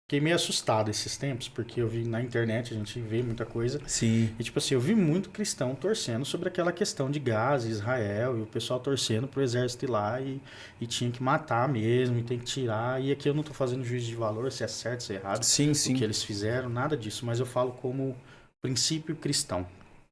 fiquei meio assustado esses tempos, porque eu vi na internet, a gente vê muita coisa. Sim. E tipo assim, eu vi muito cristão torcendo sobre aquela questão de Gaza, Israel, e o pessoal torcendo pro exército ir lá e tinha que matar mesmo, e tem que tirar. E aqui eu não tô fazendo juízo de valor, se é certo, se é errado, Sim, o sim. que eles fizeram, nada disso. Mas eu falo como princípio cristão.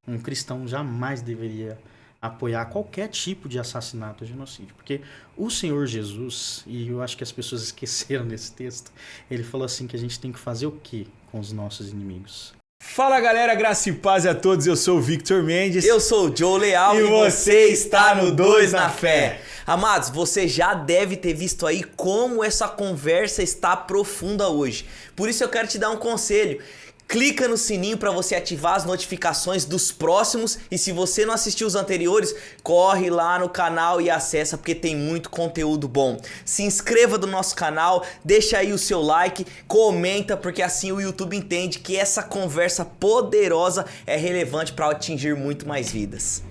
Um cristão jamais deveria apoiar qualquer tipo de assassinato ou genocídio. Porque o Senhor Jesus, e eu acho que as pessoas esqueceram nesse texto, ele falou assim que a gente tem que fazer o quê com os nossos inimigos? Fala galera, graça e paz a todos, eu sou o Victor Mendes. Eu sou o Joe Leal e você está no 2 na Fé. Amados, você já deve ter visto aí como essa conversa está profunda hoje. Por isso eu quero te dar um conselho. Clica no sininho para você ativar as notificações dos próximos e se você não assistiu os anteriores, corre lá no canal e acessa porque tem muito conteúdo bom. Se inscreva no nosso canal, deixa aí o seu like, comenta porque assim o YouTube entende que essa conversa poderosa é relevante para atingir muito mais vidas.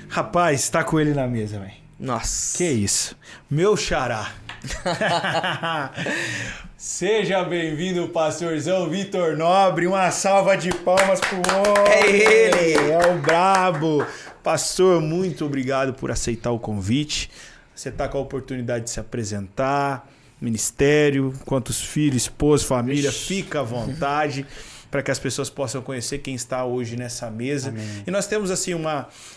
Rapaz, tá com ele na mesa, velho. Nossa. Que isso? Meu xará. Seja bem-vindo, pastorzão Vitor Nobre. Uma salva de palmas pro homem. É ele. É o brabo. Pastor, muito obrigado por aceitar o convite. Você tá com a oportunidade de se apresentar, ministério, quantos filhos, esposa, família, fica à vontade. Para que as pessoas possam conhecer quem está hoje nessa mesa. Amém. E nós temos assim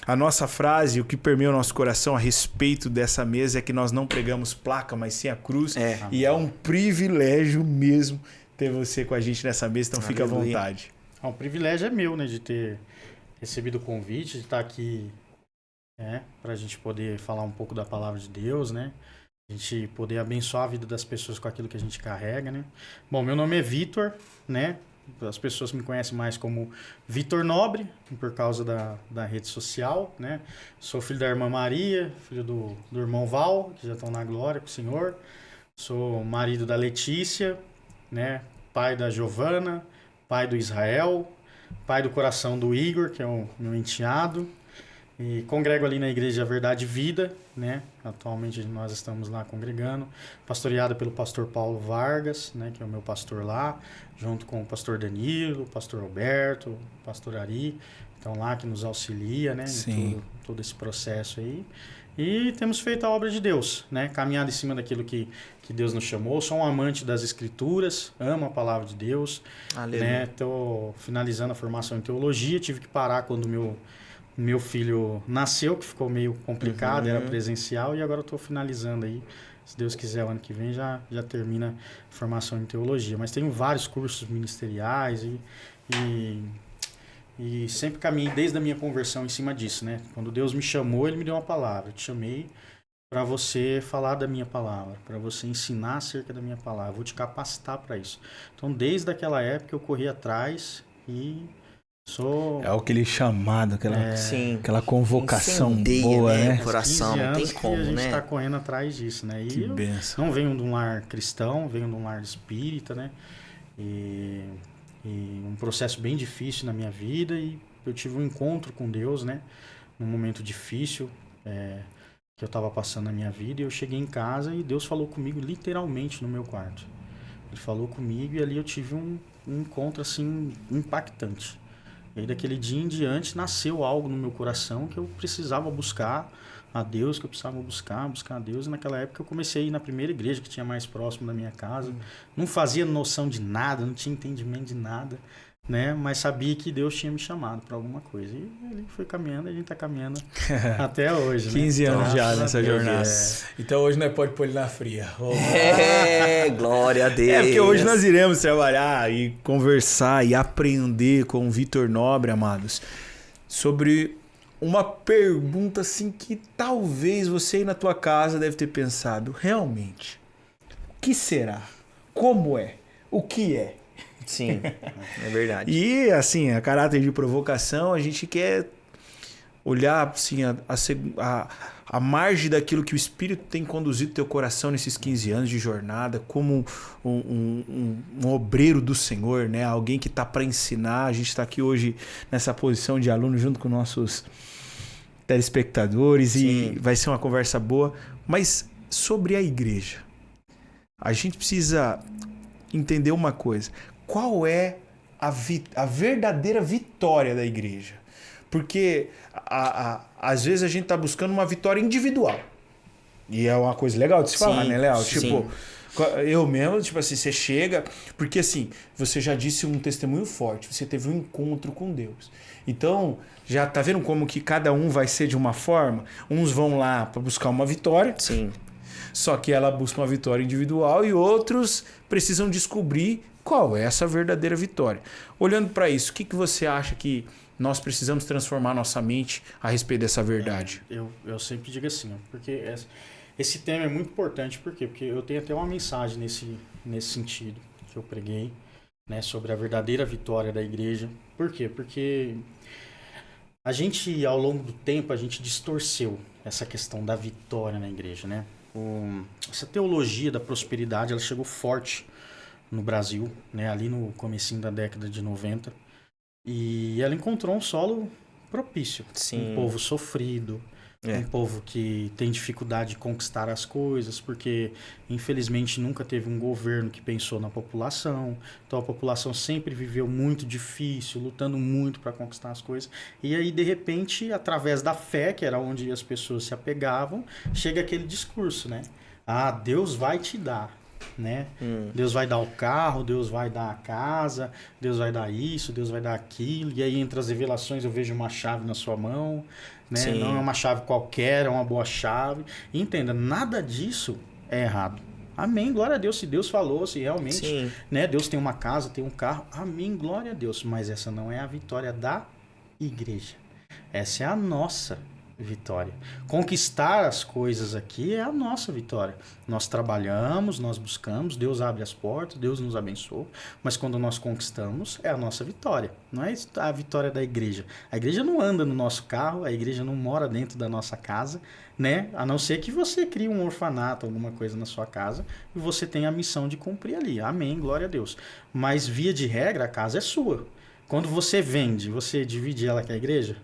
a nossa frase, o que permeia o nosso coração a respeito dessa mesa é que nós não pregamos placa, mas sim a cruz. E é um privilégio mesmo ter você com a gente nessa mesa, então fica à vontade. O privilégio é meu, né, de ter recebido o convite, de estar aqui, para a gente poder falar um pouco da palavra de Deus, né? A gente poder abençoar a vida das pessoas com aquilo que a gente carrega, né? Bom, meu nome é Vitor, né? As pessoas me conhecem mais como Vitor Nobre, por causa da rede social, né? Sou filho da irmã Maria, filho do irmão Val, que já estão na glória com o Senhor. Sou marido da Letícia, né? Pai da Giovana, pai do Israel, pai do coração do Igor, que é o meu enteado. E congrego ali na Igreja Verdade e Vida, né? Atualmente nós estamos lá congregando, pastoreado pelo pastor Paulo Vargas, né? Que é o meu pastor lá, junto com o pastor Danilo, o pastor Alberto, o pastor Ari, então lá que nos auxilia, né? Em todo esse processo aí. E temos feito a obra de Deus, né? Caminhado em cima daquilo que Deus nos chamou. Sou um amante das Escrituras, amo a palavra de Deus. Aleluia. Né? Tô finalizando a formação em teologia, tive que parar quando meu filho nasceu, que ficou meio complicado, era presencial, e agora eu estou finalizando aí. Se Deus quiser, o ano que vem já termina a formação em teologia. Mas tenho vários cursos ministeriais e sempre caminhei desde a minha conversão em cima disso, né? Quando Deus me chamou, Ele me deu uma palavra. Eu te chamei para você falar da minha palavra, para você ensinar acerca da minha palavra. Vou te capacitar para isso. Então, desde aquela época, eu corri atrás e... É aquele chamado, aquela convocação incendeia, boa, né? O coração, não tem como, que a gente né? está correndo atrás disso, né? E Que eu benção. não venho de um lar cristão, venho de um lar espírita, né? E um processo bem difícil na minha vida e eu tive um encontro com Deus, né? Num momento difícil que eu estava passando na minha vida e eu cheguei em casa e Deus falou comigo literalmente no meu quarto. Ele falou comigo e ali eu tive um encontro assim impactante. E aí, daquele dia em diante, nasceu algo no meu coração que eu precisava buscar a Deus, que eu precisava buscar a Deus. E naquela época eu comecei a ir na primeira igreja que tinha mais próximo da minha casa. Não fazia noção de nada, não tinha entendimento de nada, né? Mas sabia que Deus tinha me chamado para alguma coisa. E ele foi caminhando, a gente está caminhando até hoje, 15 né? anos já nessa jornada. Então hoje nós pode pôr ele na fria. Glória a Deus. Porque hoje nós iremos trabalhar e conversar e aprender com o Vitor Nobre, amados, sobre uma pergunta assim que talvez você aí na tua casa deve ter pensado, realmente, o que será? Como é? O que é? Sim, é verdade. E assim, a caráter de provocação, a gente quer olhar assim, a margem daquilo que o Espírito tem conduzido teu coração nesses 15 anos de jornada, como um obreiro do Senhor, né? Alguém que está para ensinar. A gente está aqui hoje nessa posição de aluno junto com nossos telespectadores. Sim. E vai ser uma conversa boa. Mas sobre a igreja, a gente precisa entender uma coisa. Qual é a verdadeira vitória da igreja? Porque às vezes a gente está buscando uma vitória individual. E é uma coisa legal de se falar, né, Léo? Sim. Tipo, eu mesmo, tipo assim, você chega... Porque assim, você já disse um testemunho forte. Você teve um encontro com Deus. Então, já tá vendo como que cada um vai ser de uma forma? Uns vão lá para buscar uma vitória. Sim. Só que ela busca uma vitória individual e outros precisam descobrir qual é essa verdadeira vitória. Olhando para isso, o que você acha que nós precisamos transformar nossa mente a respeito dessa verdade? Eu sempre digo assim, ó, porque esse tema é muito importante. Por quê? Porque eu tenho até uma mensagem nesse sentido que eu preguei, né, sobre a verdadeira vitória da igreja. Por quê? Porque a gente, ao longo do tempo, a gente distorceu essa questão da vitória na igreja, né? Essa teologia da prosperidade, ela chegou forte no Brasil, né, ali no comecinho da década de 90, e ela encontrou um solo propício. Sim. Um povo sofrido, um povo que tem dificuldade de conquistar as coisas, porque infelizmente nunca teve um governo que pensou na população, então a população sempre viveu muito difícil, lutando muito para conquistar as coisas, e aí de repente, através da fé, que era onde as pessoas se apegavam, chega aquele discurso, né? Ah, Deus vai te dar, né? Deus vai dar o carro, Deus vai dar a casa, Deus vai dar isso, Deus vai dar aquilo, e aí entre as revelações eu vejo uma chave na sua mão, né? Sim. Não é uma chave qualquer, é uma boa chave. E entenda, nada disso é errado. Amém, glória a Deus. Se Deus falou, se realmente, né, Deus tem uma casa, tem um carro, amém, glória a Deus. Mas essa não é a vitória da igreja. Essa é a nossa vitória. Conquistar as coisas aqui é a nossa vitória. Nós trabalhamos, nós buscamos, Deus abre as portas, Deus nos abençoa, mas quando nós conquistamos, é a nossa vitória. Não é a vitória da igreja. A igreja não anda no nosso carro, a igreja não mora dentro da nossa casa, né? A não ser que você crie um orfanato, alguma coisa na sua casa, e você tenha a missão de cumprir ali. Amém, glória a Deus. Mas via de regra, a casa é sua. Quando você vende, você divide ela com a igreja?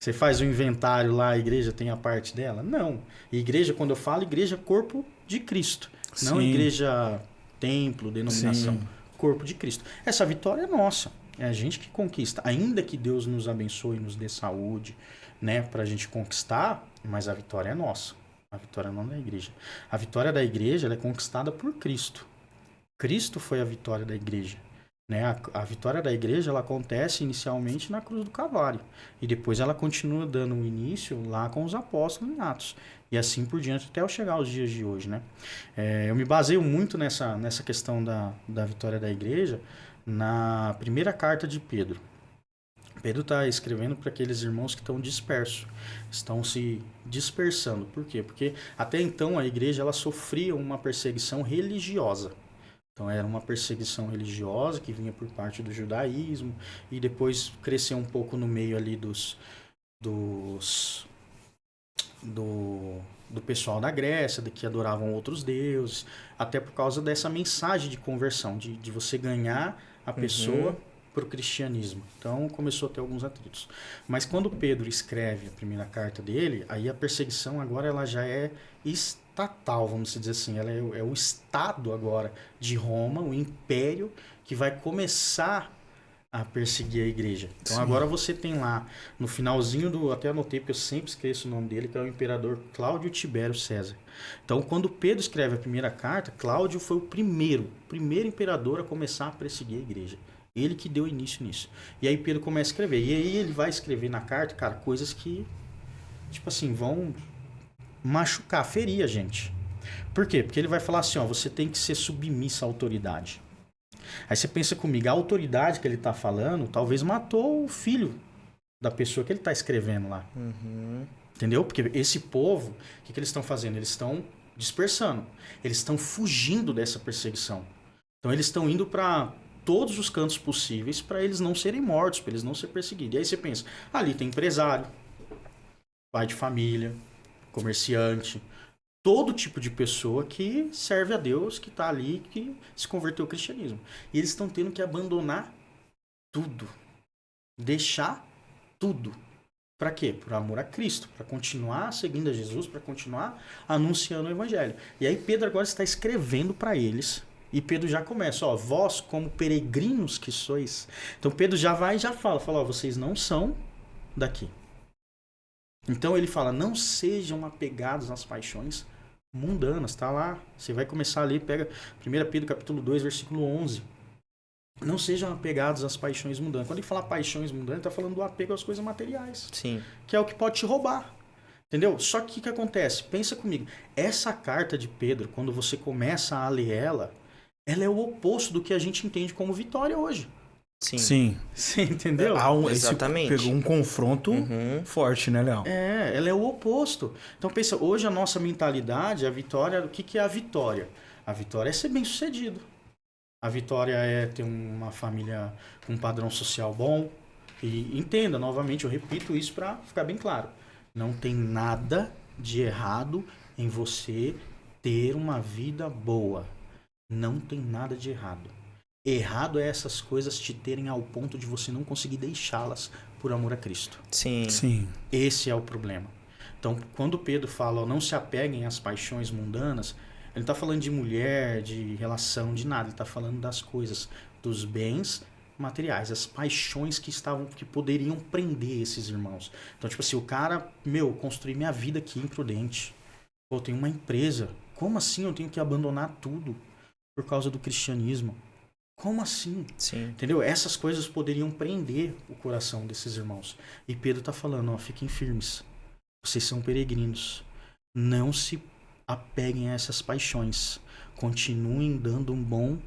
Você faz o inventário lá, a igreja tem a parte dela? Não. Igreja, quando eu falo, igreja corpo de Cristo. Não Sim. igreja templo, denominação. Sim. Corpo de Cristo. Essa vitória é nossa. É a gente que conquista. Ainda que Deus nos abençoe e nos dê saúde, né, pra gente conquistar, mas a vitória é nossa. A vitória não é da igreja. A vitória da igreja, ela é conquistada por Cristo. Cristo foi a vitória da igreja. Né? A vitória da igreja, ela acontece inicialmente na cruz do Calvário e depois ela continua dando início lá com os apóstolos em Atos e assim por diante até eu chegar aos dias de hoje, né? Eu me baseio muito nessa questão da vitória da igreja na primeira carta de Pedro. Pedro está escrevendo para aqueles irmãos que estão dispersos, estão se dispersando. Por quê? Porque até então a igreja ela sofria uma perseguição religiosa. Então era uma perseguição religiosa que vinha por parte do judaísmo e depois cresceu um pouco no meio ali do pessoal da Grécia, que adoravam outros deuses, até por causa dessa mensagem de conversão, de você ganhar a pessoa para o cristianismo. Então começou a ter alguns atritos. Mas quando Pedro escreve a primeira carta dele, aí a perseguição agora ela já é estatal, vamos dizer assim. Ela é o Estado agora de Roma, o império que vai começar a perseguir a igreja. Então agora você tem lá, no finalzinho até anotei porque eu sempre esqueço o nome dele, que é o imperador Cláudio Tibério César. Então quando Pedro escreve a primeira carta, Cláudio foi o primeiro imperador a começar a perseguir a igreja. Ele que deu início nisso. E aí Pedro começa a escrever. E aí ele vai escrever na carta, cara, coisas que, tipo assim, vão machucar, ferir a gente. Por quê? Porque ele vai falar assim, ó, você tem que ser submissa à autoridade. Aí você pensa comigo, a autoridade que ele está falando, talvez matou o filho da pessoa que ele está escrevendo lá. Entendeu? Porque esse povo, o que eles estão fazendo? Eles estão dispersando. Eles estão fugindo dessa perseguição. Então eles estão indo para todos os cantos possíveis para eles não serem mortos, para eles não serem perseguidos. E aí você pensa, ali tem empresário, pai de família, comerciante, todo tipo de pessoa que serve a Deus, que está ali, que se converteu ao cristianismo. E eles estão tendo que abandonar tudo, deixar tudo. Para quê? Por amor a Cristo, para continuar seguindo a Jesus, para continuar anunciando o evangelho. E aí Pedro agora está escrevendo para eles, E Pedro já começa, ó, vós como peregrinos que sois. Então Pedro já vai e já fala, ó, vocês não são daqui. Então ele fala, não sejam apegados às paixões mundanas, tá lá. Você vai começar a ler, pega 1 Pedro capítulo 2, versículo 11. Não sejam apegados às paixões mundanas. Quando ele fala paixões mundanas, ele tá falando do apego às coisas materiais. Sim. Que é o que pode te roubar. Entendeu? Só que o que acontece? Pensa comigo. Essa carta de Pedro, quando você começa a ler ela é o oposto do que a gente entende como vitória hoje. Sim. Sim. Você entendeu? Exatamente. Pegou um confronto forte, né, Léo? Ela é o oposto. Então pensa, hoje a nossa mentalidade, a vitória, o que é a vitória? A vitória é ser bem-sucedido. A vitória é ter uma família com um padrão social bom. E entenda, novamente, eu repito isso para ficar bem claro. Não tem nada de errado em você ter uma vida boa. Não tem nada de errado. Errado é essas coisas te terem ao ponto de você não conseguir deixá-las por amor a Cristo. Sim. Sim. Esse é o problema. Então, quando Pedro fala, ó, não se apeguem às paixões mundanas, ele não está falando de mulher, de relação, de nada. Ele está falando das coisas, dos bens materiais, as paixões que poderiam prender esses irmãos. Então, tipo assim, o cara, construí minha vida aqui imprudente. Pô, eu tenho uma empresa. Como assim eu tenho que abandonar tudo por causa do cristianismo? Como assim? Sim. Entendeu? Essas coisas poderiam prender o coração desses irmãos. E Pedro está falando, ó, fiquem firmes. Vocês são peregrinos. Não se apeguem a essas paixões. Continuem dando um bom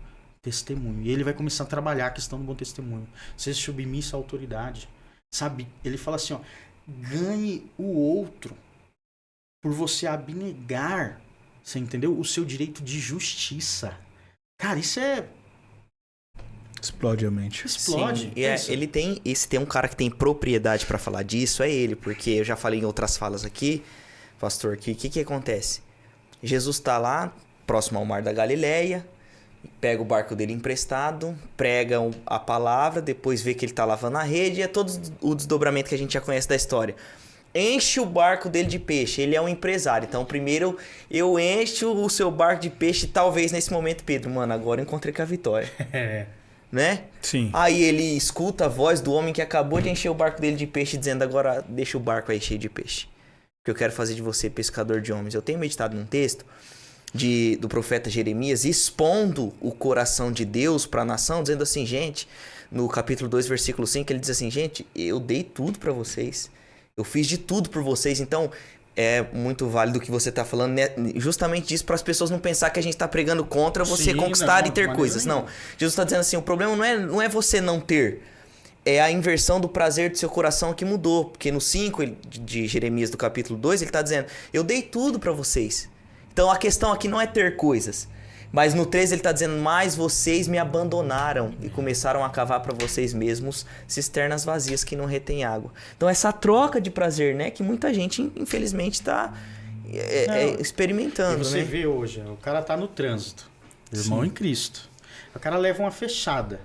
testemunho. E ele vai começar a trabalhar a questão do bom testemunho. Seja submissa à autoridade. Sabe? Ele fala assim, ó, ganhe o outro por você abnegar, você entendeu? O seu direito de justiça. Cara, isso é... Explode a mente. Explode. Sim. E ele tem... Se tem um cara que tem propriedade pra falar disso, é ele. Porque eu já falei em outras falas aqui, pastor, que o que acontece? Jesus tá lá, próximo ao mar da Galileia, pega o barco dele emprestado, prega a palavra, depois vê que ele tá lavando a rede, e é todo o desdobramento que a gente já conhece da história. Enche o barco dele de peixe, ele é um empresário. Então primeiro eu encho o seu barco de peixe, talvez nesse momento, Pedro, mano, agora eu encontrei com a vitória. Né? Sim. Aí ele escuta a voz do homem que acabou de encher o barco dele de peixe, dizendo, agora deixa o barco aí cheio de peixe, porque eu quero fazer de você pescador de homens. Eu tenho meditado num texto do profeta Jeremias expondo o coração de Deus para a nação, dizendo assim, gente, no capítulo 2, versículo 5, ele diz assim, gente, eu dei tudo para vocês, eu fiz de tudo por vocês, então é muito válido o que você está falando, né? Justamente disso, para as pessoas não pensar que a gente está pregando contra você conquistar e ter coisas. Não, Jesus está dizendo assim, o problema não é você não ter, é a inversão do prazer do seu coração que mudou, porque no 5 de Jeremias do capítulo 2, ele está dizendo, eu dei tudo para vocês. Então a questão aqui não é ter coisas, mas no 13 ele está dizendo, mas vocês me abandonaram e começaram a cavar para vocês mesmos cisternas vazias que não retêm água. Então essa troca de prazer, né, que muita gente infelizmente está experimentando. E você né? vê hoje, o cara tá no trânsito, irmão em Cristo. O cara leva uma fechada,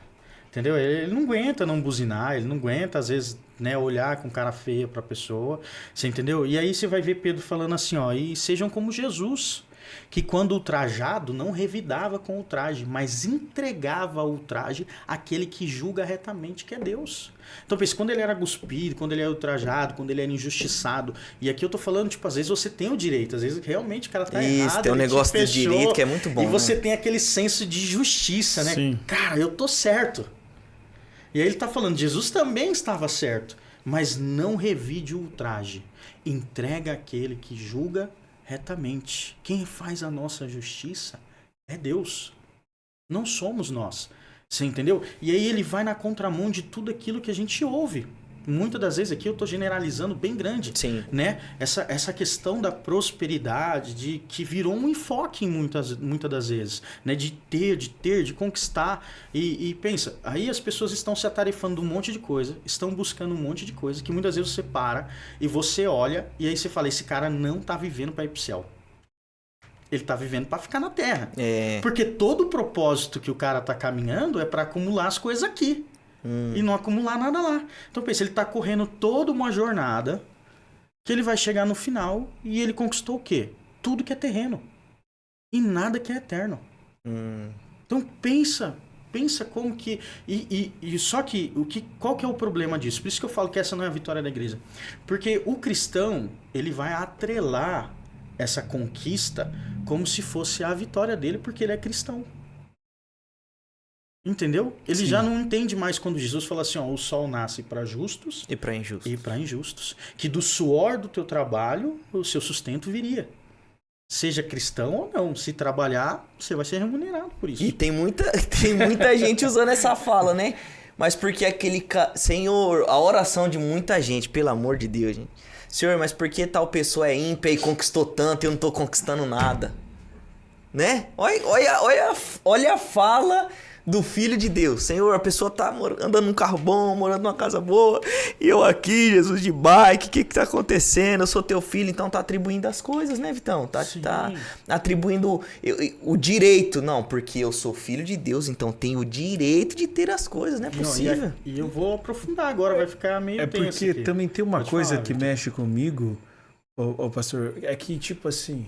entendeu? Ele não aguenta não buzinar, ele não aguenta às vezes, né, olhar com cara feia para a pessoa, você entendeu? E aí você vai ver Pedro falando assim, ó, e sejam como Jesus, que quando ultrajado não revidava com o traje, mas entregava o traje àquele que julga retamente, que é Deus. Então pensa, quando ele era cuspido, quando ele era ultrajado, quando ele era injustiçado, e aqui eu tô falando, tipo, às vezes você tem o direito, às vezes realmente o cara tá errado. Isso, tem um negócio de direito que é muito bom. E você tem aquele senso de justiça, né? Sim. Cara, eu tô certo. E aí ele tá falando, Jesus também estava certo, mas não revide o ultraje. Entrega aquele que julga retamente. Quem faz a nossa justiça é Deus. Não somos nós. Você entendeu? E aí ele vai na contramão de tudo aquilo que a gente ouve. Muitas das vezes aqui eu estou generalizando bem grande. Sim. Né? Essa questão da prosperidade, de que virou um enfoque muitas das vezes. Né? De conquistar. E pensa, aí as pessoas estão se atarefando de um monte de coisa, estão buscando um monte de coisa, que muitas vezes você para e você olha e aí você fala, esse cara não está vivendo para ir pro céu. Ele está vivendo para ficar na terra. Porque todo o propósito que o cara está caminhando é para acumular as coisas aqui. E não acumular nada lá. Então pensa, ele está correndo toda uma jornada que ele vai chegar no final e ele conquistou o quê? Tudo que é terreno. E nada que é eterno. Então Então pensa como que... Só que, qual que é o problema disso? Por isso que eu falo que essa não é a vitória da igreja. Porque o cristão, ele vai atrelar essa conquista como se fosse a vitória dele, porque ele é cristão. Entendeu? Ele Sim. já não entende mais quando Jesus fala assim, ó, o sol nasce para justos E para injusto. e para injustos. Que do suor do teu trabalho, o seu sustento viria. Seja cristão ou não. Se trabalhar, você vai ser remunerado por isso. E tem muita gente usando essa fala, né? Mas porque Senhor, a oração de muita gente, pelo amor de Deus, gente. Senhor, mas por que tal pessoa é ímpia e conquistou tanto e eu não tô conquistando nada? Né? Olha a fala do Filho de Deus. Senhor, a pessoa tá andando num carro bom, morando numa casa boa, e eu aqui, Jesus, de bike, o que tá acontecendo? Eu sou teu filho, então tá atribuindo as coisas, né, Vitão? Tá atribuindo o direito. Não, porque eu sou filho de Deus, então tenho o direito de ter as coisas, não é possível. E eu vou aprofundar agora, vai ficar meio tenso porque aqui. também tem uma Pode coisa falar, que Vitor. mexe comigo, ô pastor, é que tipo assim,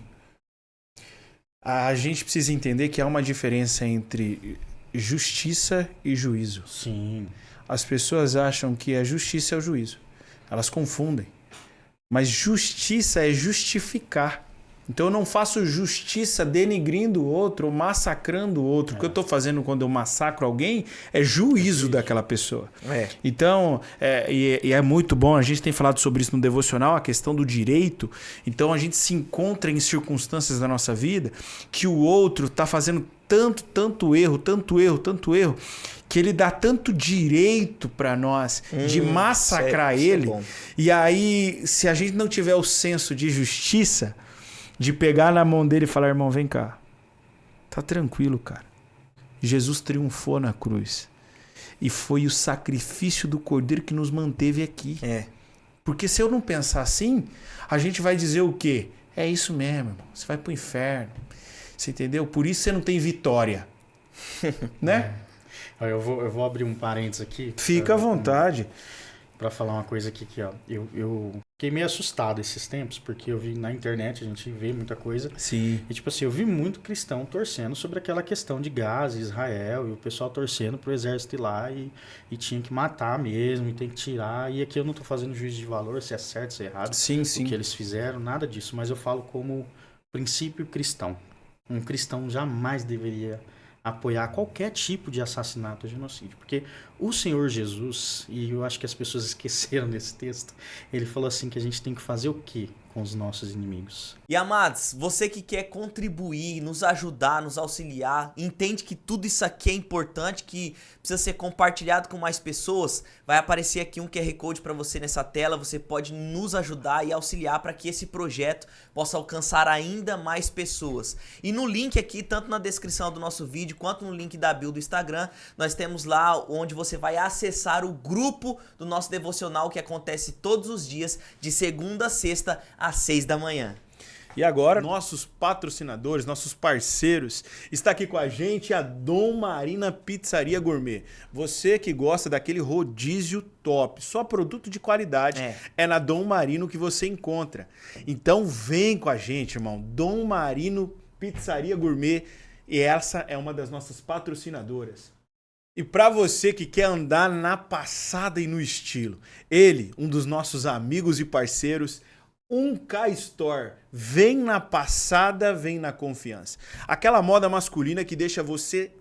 a gente precisa entender que há uma diferença entre justiça e juízo. Sim. As pessoas acham que a justiça é o juízo. Elas confundem. Mas justiça é justificar. Então eu não faço justiça denigrindo o outro ou massacrando o outro. O que eu estou fazendo quando eu massacro alguém é juízo daquela pessoa. Então, é muito bom, a gente tem falado sobre isso no devocional, a questão do direito. Então a gente se encontra em circunstâncias da nossa vida que o outro está fazendo tanto erro, que ele dá tanto direito para nós de massacrar isso é ele. bom. E aí, se a gente não tiver o senso de justiça, de pegar na mão dele e falar, irmão, vem cá. Tá tranquilo, cara. Jesus triunfou na cruz. E foi o sacrifício do Cordeiro que nos manteve aqui. Porque se eu não pensar assim, a gente vai dizer o quê? É isso mesmo, irmão. Você vai pro inferno. Você entendeu? Por isso você não tem vitória. Né? Eu vou abrir um parênteses aqui. Fica à vontade. Pra falar uma coisa aqui, ó. Eu fiquei meio assustado esses tempos, porque eu vi na internet, a gente vê muita coisa. Sim. E tipo assim, eu vi muito cristão torcendo sobre aquela questão de Gaza, Israel, e o pessoal torcendo pro exército ir lá e tinha que matar mesmo, e tem que tirar. E aqui eu não tô fazendo juízo de valor, se é certo, se é errado, Sim. o que eles fizeram, nada disso. Mas eu falo como princípio cristão. Um cristão jamais deveria apoiar qualquer tipo de assassinato ou genocídio. Porque o Senhor Jesus, e eu acho que as pessoas esqueceram desse texto, ele falou assim que a gente tem que fazer o quê com os nossos inimigos? E amados, você que quer contribuir, nos ajudar, nos auxiliar, entende que tudo isso aqui é importante, que precisa ser compartilhado com mais pessoas, vai aparecer aqui um QR Code para você nessa tela, você pode nos ajudar e auxiliar para que esse projeto possa alcançar ainda mais pessoas. E no link aqui, tanto na descrição do nosso vídeo, quanto no link da bio do Instagram, nós temos lá onde você vai acessar o grupo do nosso devocional que acontece todos os dias, de segunda a sexta, às 6 da manhã. E agora, nossos patrocinadores, nossos parceiros, está aqui com a gente a Dom Marina Pizzaria Gourmet. Você que gosta daquele rodízio top, só produto de qualidade, é na Dom Marino que você encontra. Então vem com a gente, irmão. Dom Marino Pizzaria Gourmet, e essa é uma das nossas patrocinadoras. E para você que quer andar na passada e no estilo, ele, um dos nossos amigos e parceiros, 1K Store, vem na passada, vem na confiança. Aquela moda masculina que deixa você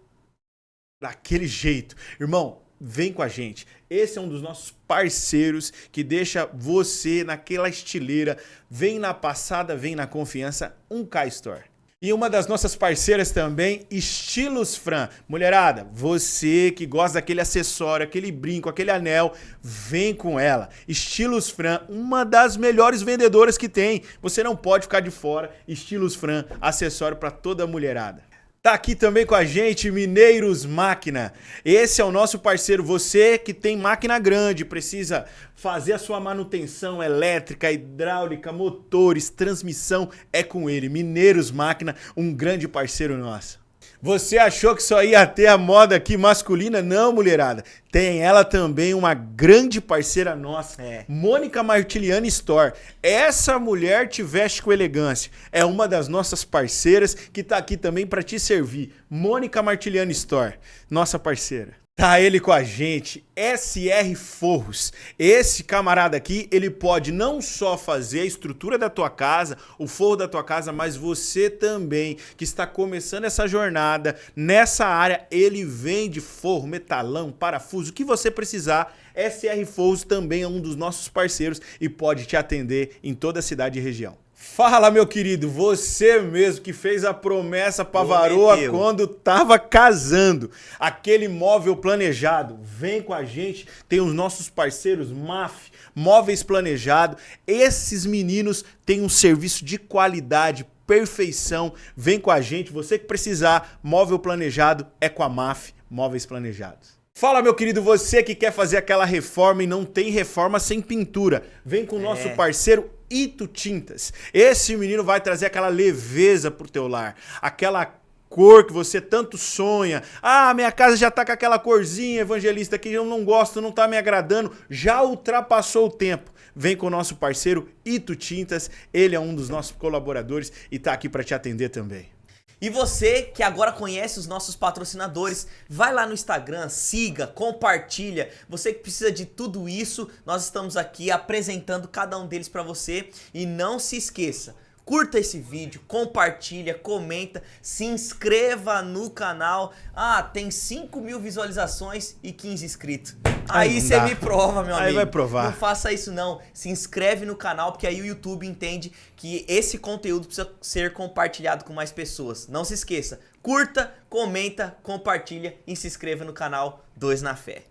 daquele jeito. Irmão, vem com a gente. Esse é um dos nossos parceiros que deixa você naquela estileira. Vem na passada, vem na confiança, 1K Store. E uma das nossas parceiras também, Estilos Fran. Mulherada, você que gosta daquele acessório, aquele brinco, aquele anel, vem com ela. Estilos Fran, uma das melhores vendedoras que tem. Você não pode ficar de fora. Estilos Fran, acessório para toda a mulherada. Tá aqui também com a gente Mineiros Máquina. Esse é o nosso parceiro. Você que tem máquina grande, precisa fazer a sua manutenção elétrica, hidráulica, motores, transmissão, é com ele. Mineiros Máquina, um grande parceiro nosso. Você achou que só ia ter a moda aqui masculina? Não, mulherada. Tem ela também, uma grande parceira nossa, Mônica Martiliani Store. Essa mulher te veste com elegância. É uma das nossas parceiras que tá aqui também para te servir. Mônica Martiliani Store, nossa parceira. Tá ele com a gente, SR Forros. Esse camarada aqui, ele pode não só fazer a estrutura da tua casa, o forro da tua casa, mas você também, que está começando essa jornada nessa área, ele vende forro, metalão, parafuso, o que você precisar. SR Forros também é um dos nossos parceiros e pode te atender em toda a cidade e região. Fala, meu querido, você mesmo que fez a promessa pra varoa quando tava casando. Aquele móvel planejado, vem com a gente, tem os nossos parceiros MAF, Móveis Planejado. Esses meninos têm um serviço de qualidade, perfeição. Vem com a gente, você que precisar, móvel planejado é com a MAF, Móveis Planejados. Fala, meu querido, você que quer fazer aquela reforma e não tem reforma sem pintura. Vem com o nosso parceiro Ito Tintas. Esse menino vai trazer aquela leveza pro teu lar, aquela cor que você tanto sonha. Ah, minha casa já tá com aquela corzinha, evangelista, que eu não gosto, não tá me agradando. Já ultrapassou o tempo. Vem com o nosso parceiro Ito Tintas. Ele é um dos nossos colaboradores e tá aqui para te atender também. E você que agora conhece os nossos patrocinadores, vai lá no Instagram, siga, compartilha. Você que precisa de tudo isso, nós estamos aqui apresentando cada um deles para você. E não se esqueça, curta esse vídeo, compartilha, comenta, se inscreva no canal. Ah, tem 5.000 visualizações e 15 inscritos. Aí você me prova, meu amigo. Aí vai provar. Não faça isso não. Se inscreve no canal, porque aí o YouTube entende que esse conteúdo precisa ser compartilhado com mais pessoas. Não se esqueça, curta, comenta, compartilha e se inscreva no canal 2 na Fé.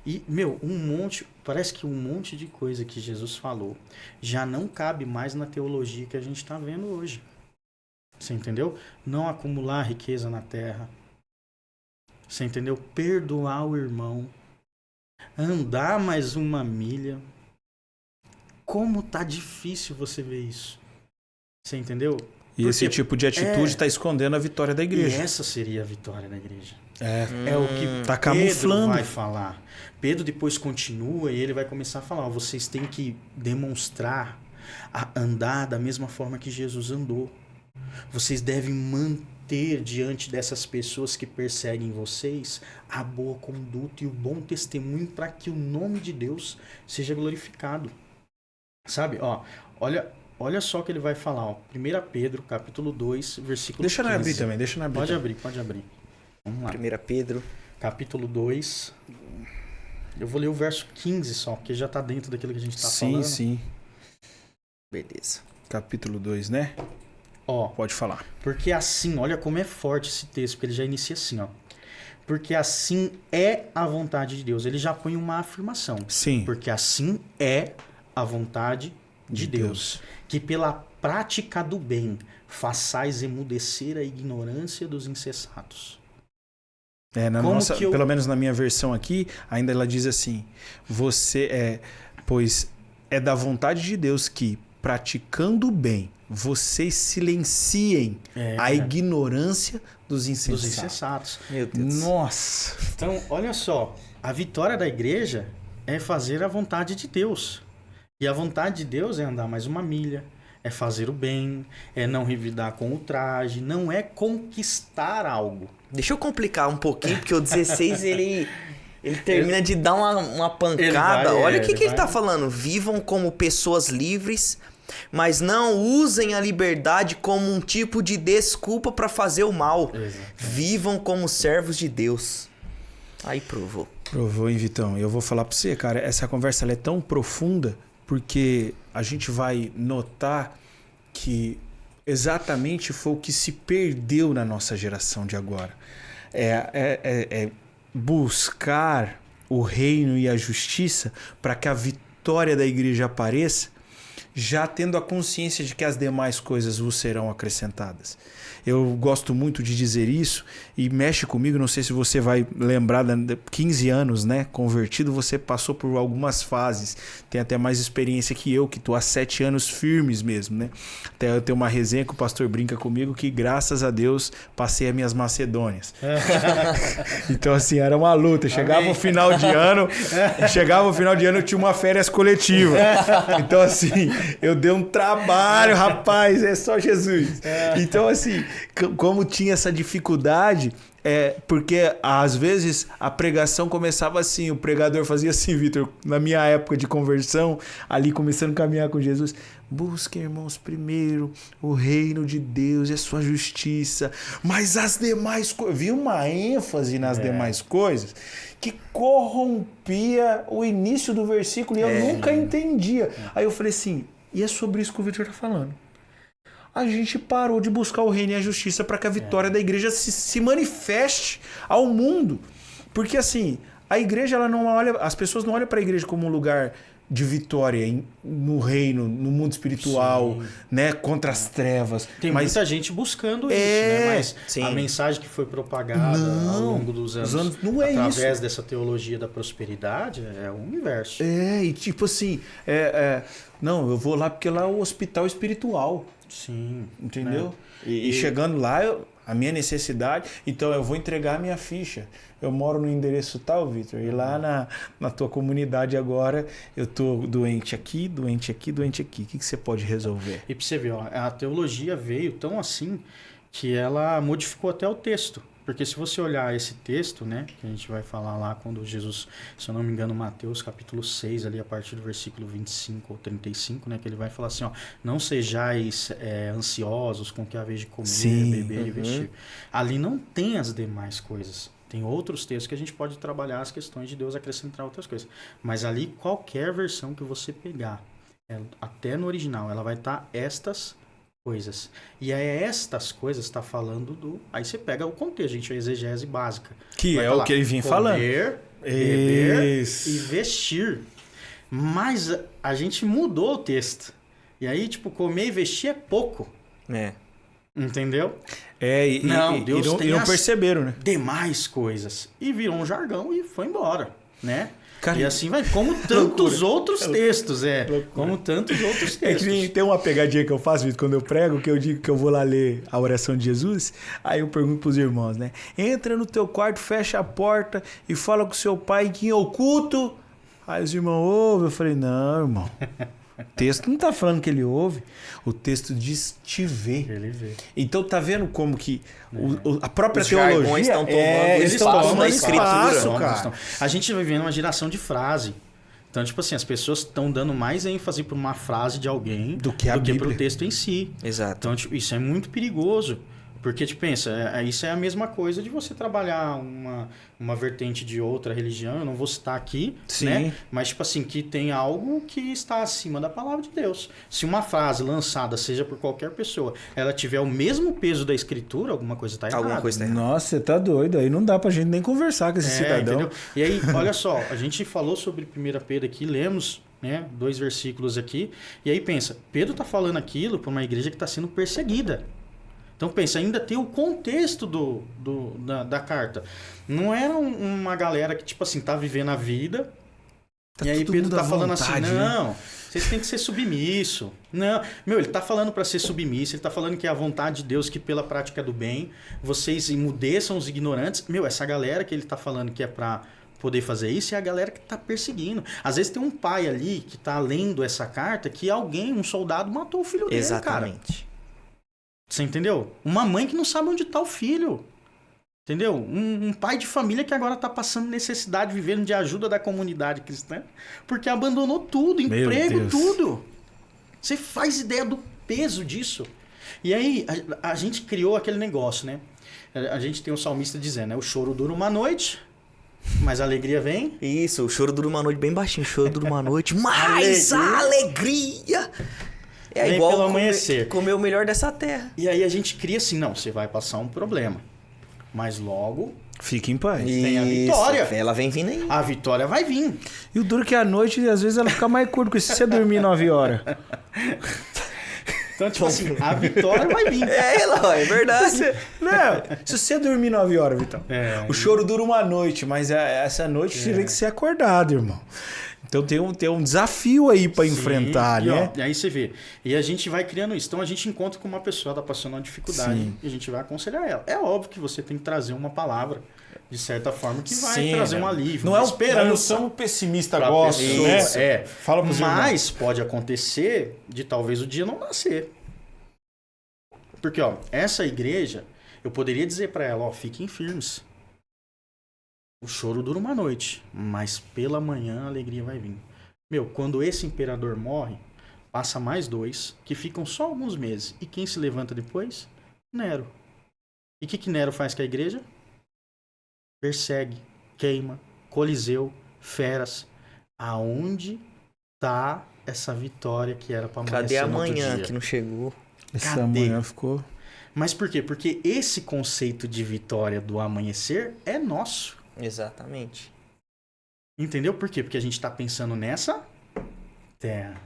E, parece que um monte de coisa que Jesus falou já não cabe mais na teologia que a gente está vendo hoje. Você entendeu? Não acumular riqueza na terra. Você entendeu? Perdoar o irmão. Andar mais uma milha. Como tá difícil você ver isso. Você entendeu? E esse tipo de atitude está escondendo a vitória da igreja. E essa seria a vitória da igreja. É o que tá Pedro camuflando. vai falar. Pedro depois continua e ele vai começar a falar, vocês têm que demonstrar, andar da mesma forma que Jesus andou. Vocês devem manter diante dessas pessoas que perseguem vocês a boa conduta e o bom testemunho para que o nome de Deus seja glorificado. Sabe? Olha só o que ele vai falar. 1 Pedro, capítulo 2, versículo 15. Deixa eu abrir também, Pode abrir. Vamos lá. 1 Pedro. Capítulo 2. Eu vou ler o verso 15 só, porque já está dentro daquilo que a gente está falando. Sim. Beleza. Capítulo 2, né? Pode falar. Porque assim, olha como é forte esse texto, porque ele já inicia assim, Porque assim é a vontade de Deus. Ele já põe uma afirmação. Sim. Porque assim é a vontade de Deus. Que pela prática do bem façais emudecer a ignorância dos insensatos. Pelo menos na minha versão aqui, ainda ela diz assim: pois é da vontade de Deus que, praticando o bem, vocês silenciem a ignorância dos insensatos. Meu Deus. Nossa! Então, olha só, a vitória da igreja é fazer a vontade de Deus. E a vontade de Deus é andar mais uma milha, é fazer o bem, é não revidar com ultraje, não é conquistar algo. Deixa eu complicar um pouquinho, porque o 16 ele termina de dar uma pancada. Olha o que ele tá falando. Vivam como pessoas livres, mas não usem a liberdade como um tipo de desculpa para fazer o mal. Exatamente. Vivam como servos de Deus. Aí provou. Provou, hein, Vitão? Eu vou falar para você, cara, essa conversa ela é tão profunda porque a gente vai notar que exatamente foi o que se perdeu na nossa geração de agora. É buscar o reino e a justiça para que a vitória da igreja apareça já tendo a consciência de que as demais coisas vos serão acrescentadas. Eu gosto muito de dizer isso e mexe comigo, não sei se você vai lembrar, 15 anos, né, convertido, você passou por algumas fases, tem até mais experiência que eu, que estou há 7 anos firmes mesmo, né? Até eu tenho uma resenha que o pastor brinca comigo que graças a Deus passei as minhas Macedônias. Então assim, era uma luta, chegava o final de ano, eu tinha uma férias coletiva. Então assim, eu dei um trabalho, rapaz, é só Jesus. Então assim, como tinha essa dificuldade, porque às vezes a pregação começava assim, o pregador fazia assim, Vitor, na minha época de conversão, ali começando a caminhar com Jesus, busquem, irmãos, primeiro o reino de Deus e a sua justiça, mas as demais coisas, havia uma ênfase nas demais coisas que corrompia o início do versículo e eu nunca entendia. Aí eu falei assim, e é sobre isso que o Vitor está falando. A gente parou de buscar o reino e a justiça para que a vitória da igreja se manifeste ao mundo. Porque assim, a igreja, ela não olha, as pessoas não olham para a igreja como um lugar de vitória no reino, no mundo espiritual, né, contra as trevas. Tem muita gente buscando isso, né? Mas a mensagem que foi propagada ao longo dos anos não é através isso. dessa teologia da prosperidade é o universo. E tipo assim, não, eu vou lá porque lá é o hospital espiritual. Sim. Entendeu? Né? E chegando lá, a minha necessidade, então eu vou entregar a minha ficha. Eu moro no endereço tal, Vitor, e lá na tua comunidade agora eu tô doente aqui, doente aqui, doente aqui. O que você pode resolver? E pra você ver, ó, a teologia veio tão assim que ela modificou até o texto. Porque se você olhar esse texto, né, que a gente vai falar lá quando Jesus, se eu não me engano, Mateus capítulo 6, ali a partir do versículo 25 ou 35, né, que ele vai falar assim, ó, não sejais ansiosos com o que haveis de comer, beber e vestir. Ali não tem as demais coisas. Tem outros textos que a gente pode trabalhar as questões de Deus acrescentar outras coisas. Mas ali, qualquer versão que você pegar, até no original, ela vai estar estas coisas. E estas coisas está falando do... Aí você pega o contexto, gente, a exegese básica. Que é o que ele vinha falando. Comer, beber e vestir. Mas a gente mudou o texto. E aí, tipo, comer e vestir é pouco. Entendeu? Deus tem não perceberam, né? Demais coisas. E virou um jargão e foi embora, né? Cara, e assim vai, como tantos outros textos, como tantos outros textos. Que tem uma pegadinha que eu faço, Vitor, quando eu prego, que eu digo que eu vou lá ler a oração de Jesus, aí eu pergunto pros irmãos, né? Entra no teu quarto, fecha a porta e fala com seu pai que em oculto. Aí os irmãos ouvem, eu falei, não, irmão. O texto não tá falando que ele ouve, o texto diz te vê. Ele vê. Então tá vendo como que a própria os teologia estão tomando espaço da escritura, cara. A gente vai vivendo uma geração de frase. Então, tipo assim, as pessoas estão dando mais ênfase para uma frase de alguém do que para o texto em si. Exato. Então, tipo, isso é muito perigoso. Porque, tipo, pensa, isso é a mesma coisa de você trabalhar uma vertente de outra religião, eu não vou citar aqui, né? Mas, tipo assim, que tem algo que está acima da palavra de Deus. Se uma frase lançada, seja por qualquer pessoa, ela tiver o mesmo peso da escritura, alguma coisa está errada. Alguma coisa tá errada. Nossa, você tá doido. Aí não dá pra gente nem conversar com esse cidadão. Entendeu? E aí, olha só, a gente falou sobre 1 Pedro aqui, lemos, né, 2 versículos aqui, e aí pensa, Pedro tá falando aquilo para uma igreja que está sendo perseguida. Então pensa, ainda tem o contexto da carta. Não era uma galera que, tipo assim, tá vivendo a vida. E aí Pedro tá falando assim, não, vocês têm que ser submisso. Não, ele tá falando para ser submisso, ele tá falando que é a vontade de Deus que pela prática do bem, vocês emudeçam os ignorantes. Essa galera que ele tá falando que é para poder fazer isso é a galera que tá perseguindo. Às vezes tem um pai ali que tá lendo essa carta que um soldado matou o filho dele, Exatamente. Cara. Você entendeu? Uma mãe que não sabe onde está o filho. Entendeu? Um pai de família que agora está passando necessidade, vivendo de ajuda da comunidade cristã, porque abandonou tudo, emprego, tudo. Você faz ideia do peso disso? E aí, a gente criou aquele negócio, né? A gente tem um salmista dizendo, né? O choro dura uma noite, mas a alegria vem. Isso, o choro dura uma noite bem baixinho. O choro dura uma noite, mas a alegria... É igual pelo amanhecer. Comer o melhor dessa terra. E aí a gente cria assim, não, você vai passar um problema. mas logo Fique em paz. tem a vitória. Ela vem vindo aí. A vitória vai vir. E o duro é que à noite, às vezes, ela fica mais curta, porque se você dormir 9 horas. Então, tipo assim, a vitória vai vir. É verdade. Se você dormir 9 horas, Vitão. É, O choro dura uma noite, mas essa noite você tem que ser acordado, irmão. Então tem um desafio aí pra enfrentar, e, né? ó, e aí você vê. E a gente vai criando isso. Então a gente encontra com uma pessoa, tá passando uma dificuldade. Sim. E a gente vai aconselhar ela. É óbvio que você tem que trazer uma palavra, de certa forma, que vai Sim, trazer né? um alívio, Não uma é esperança. não somos pessimistas, pra gosto, pessoa. né? É. Fala pros Mas pode acontecer de talvez o dia não nascer. Porque, ó, essa igreja, eu poderia dizer pra ela, ó, fiquem firmes. O choro dura uma noite, mas pela manhã a alegria vai vir. Meu, quando esse imperador morre, passa mais 2, que ficam só alguns meses. E quem se levanta depois? Nero. E o que Nero faz com a igreja? Persegue, queima, Coliseu, feras. Aonde tá essa vitória que era pra amanhecer Cadê no outro amanhã dia? que não chegou? Essa Cadê? manhã ficou... Mas por quê? Porque esse conceito de vitória do amanhecer é nosso. Exatamente. Entendeu? Por quê? Porque a gente tá pensando nessa terra.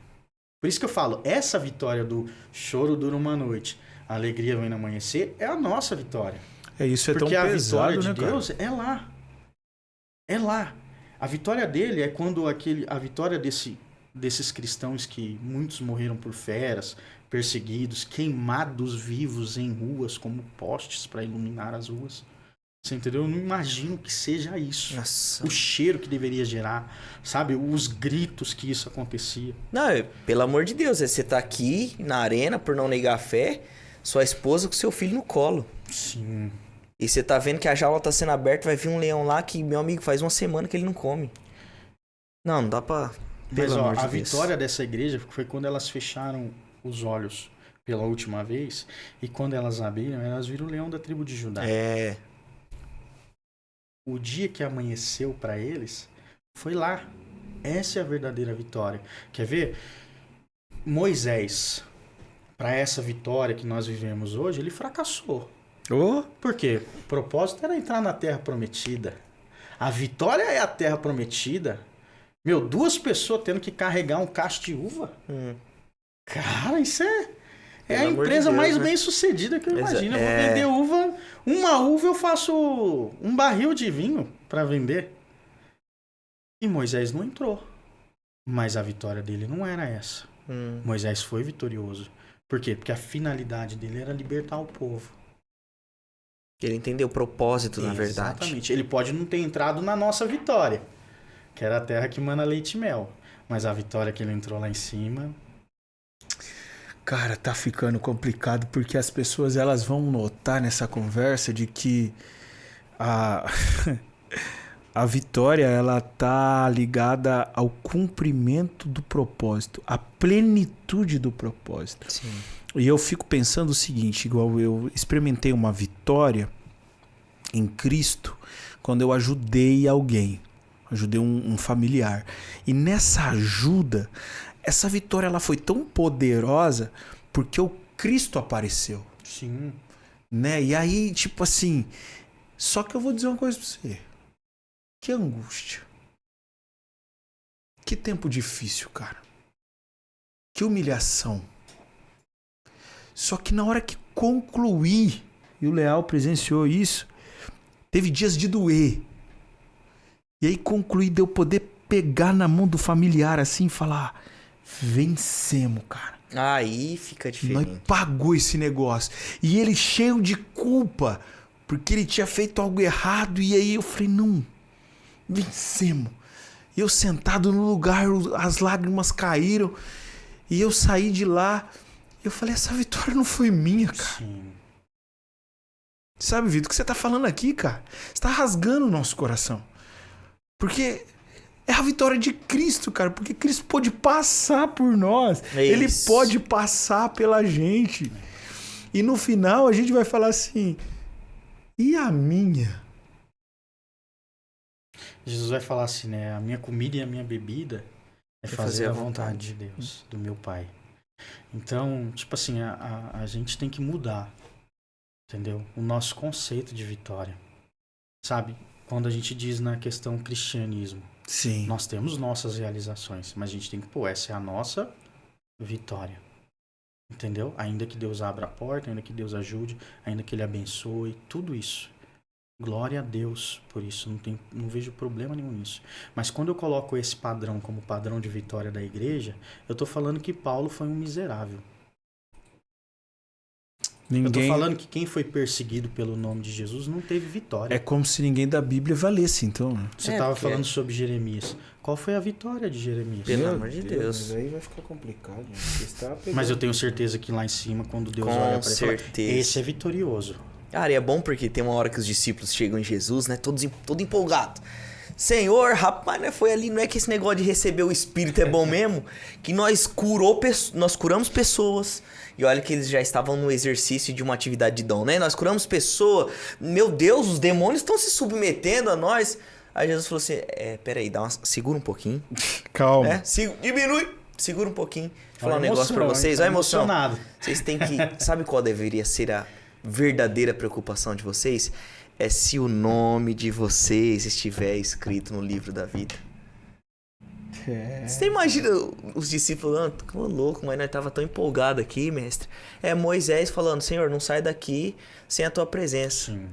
Por isso que eu falo, essa vitória do choro dura uma noite, a alegria vem no amanhecer, é a nossa vitória. É isso, é Porque tão a pesado, vitória de né, cara? Deus é lá. É lá. A vitória dele é quando a vitória desses cristãos que muitos morreram por feras, perseguidos, queimados vivos em ruas como postes para iluminar as ruas. Você entendeu? Eu não imagino que seja isso. Nossa. O cheiro que deveria gerar, sabe? Os gritos que isso acontecia. Não, pelo amor de Deus, você tá aqui na arena por não negar a fé, sua esposa com seu filho no colo. Sim. E você tá vendo que a jaula tá sendo aberta, vai vir um leão lá que, meu amigo, faz uma semana que ele não come. Não dá pra... Mas Pelo ó, amor de a Deus. vitória dessa igreja foi quando elas fecharam os olhos pela última vez. E quando elas abriram, elas viram o leão da tribo de Judá. É... O dia que amanheceu para eles foi lá. Essa é a verdadeira vitória. Quer ver? Moisés, para essa vitória que nós vivemos hoje, ele fracassou. Ô, Por quê? O propósito era entrar na terra prometida. A vitória é a terra prometida. Meu, 2 pessoas tendo que carregar um cacho de uva. Cara, isso é Pelo a amor de empresa Deus, mais né? bem sucedida que eu imagino. Eu vou É. vender uva. Uma uva eu faço um barril de vinho para vender. E Moisés não entrou. Mas a vitória dele não era essa. Moisés foi vitorioso. Por quê? Porque a finalidade dele era libertar o povo. Ele entendeu o propósito, na verdade. Exatamente. Ele pode não ter entrado na nossa vitória, que era a terra que mana leite e mel. Mas a vitória que ele entrou lá em cima... cara, tá ficando complicado porque as pessoas elas vão notar nessa conversa de que a vitória ela tá ligada ao cumprimento do propósito, à plenitude do propósito. Sim. E eu fico pensando o seguinte, igual eu experimentei uma vitória em Cristo quando eu ajudei alguém, ajudei um familiar. E nessa ajuda, essa vitória ela foi tão poderosa porque o Cristo apareceu, Sim. né? E aí, tipo assim, só que eu vou dizer uma coisa pra você. Que angústia. Que tempo difícil, cara. Que humilhação. Só que na hora que concluí, e o Leal presenciou isso, teve dias de doer. E aí concluí de eu poder pegar na mão do familiar assim e falar: vencemos, cara. Aí fica Nós diferente. pagou esse negócio. E ele cheio de culpa, porque ele tinha feito algo errado. E aí eu falei: não, vencemos. E eu sentado no lugar, as lágrimas caíram. E eu saí de lá. Eu falei: essa vitória não foi minha, cara. Sim. Sabe, Vitor, o que você tá falando aqui, cara? Você tá rasgando o nosso coração. Porque é a vitória de Cristo, cara. Porque Cristo pôde passar por nós. É Ele isso. pode passar pela gente. E no final a gente vai falar assim: e a minha? Jesus vai falar assim, né? A minha comida e a minha bebida é fazer a vontade de Deus, do meu Pai. Então, tipo assim, a gente tem que mudar. Entendeu? O nosso conceito de vitória. Sabe? Quando a gente diz na questão cristianismo, Sim. nós temos nossas realizações, mas a gente tem que pôr, essa é a nossa vitória. Entendeu? Ainda que Deus abra a porta, ainda que Deus ajude, ainda que Ele abençoe, tudo isso. Glória a Deus por isso, não vejo problema nenhum nisso. Mas quando eu coloco esse padrão como padrão de vitória da igreja, eu tô falando que Paulo foi um miserável. Eu tô falando que quem foi perseguido pelo nome de Jesus não teve vitória. É como se ninguém da Bíblia valesse, então. Né? Você estava falando sobre Jeremias. Qual foi a vitória de Jeremias? Pelo amor de Deus. Mas aí vai ficar complicado. Mas eu tenho certeza que lá em cima, quando Deus olha para ele, fala, esse é vitorioso. Cara, e é bom porque tem uma hora que os discípulos chegam em Jesus, né? Todo empolgado. Senhor, rapaz, né? Foi ali, não é que esse negócio de receber o Espírito é bom mesmo? Que nós curamos pessoas. E olha que eles já estavam no exercício de uma atividade de dom, né? Nós curamos pessoas. Meu Deus, os demônios estão se submetendo a nós. Aí Jesus falou assim, peraí, segura um pouquinho. Calma. Diminui. Segura um pouquinho. Vou falar um emoção, negócio pra vocês. tá Olha a emoção. emocionado. Vocês têm que... Sabe qual deveria ser a verdadeira preocupação de vocês? É se o nome de vocês estiver escrito no livro da vida. Você imagina os discípulos falando, ô louco, mas nós tava tão empolgado aqui, mestre. É Moisés falando, Senhor, não sai daqui sem a tua presença. Sim.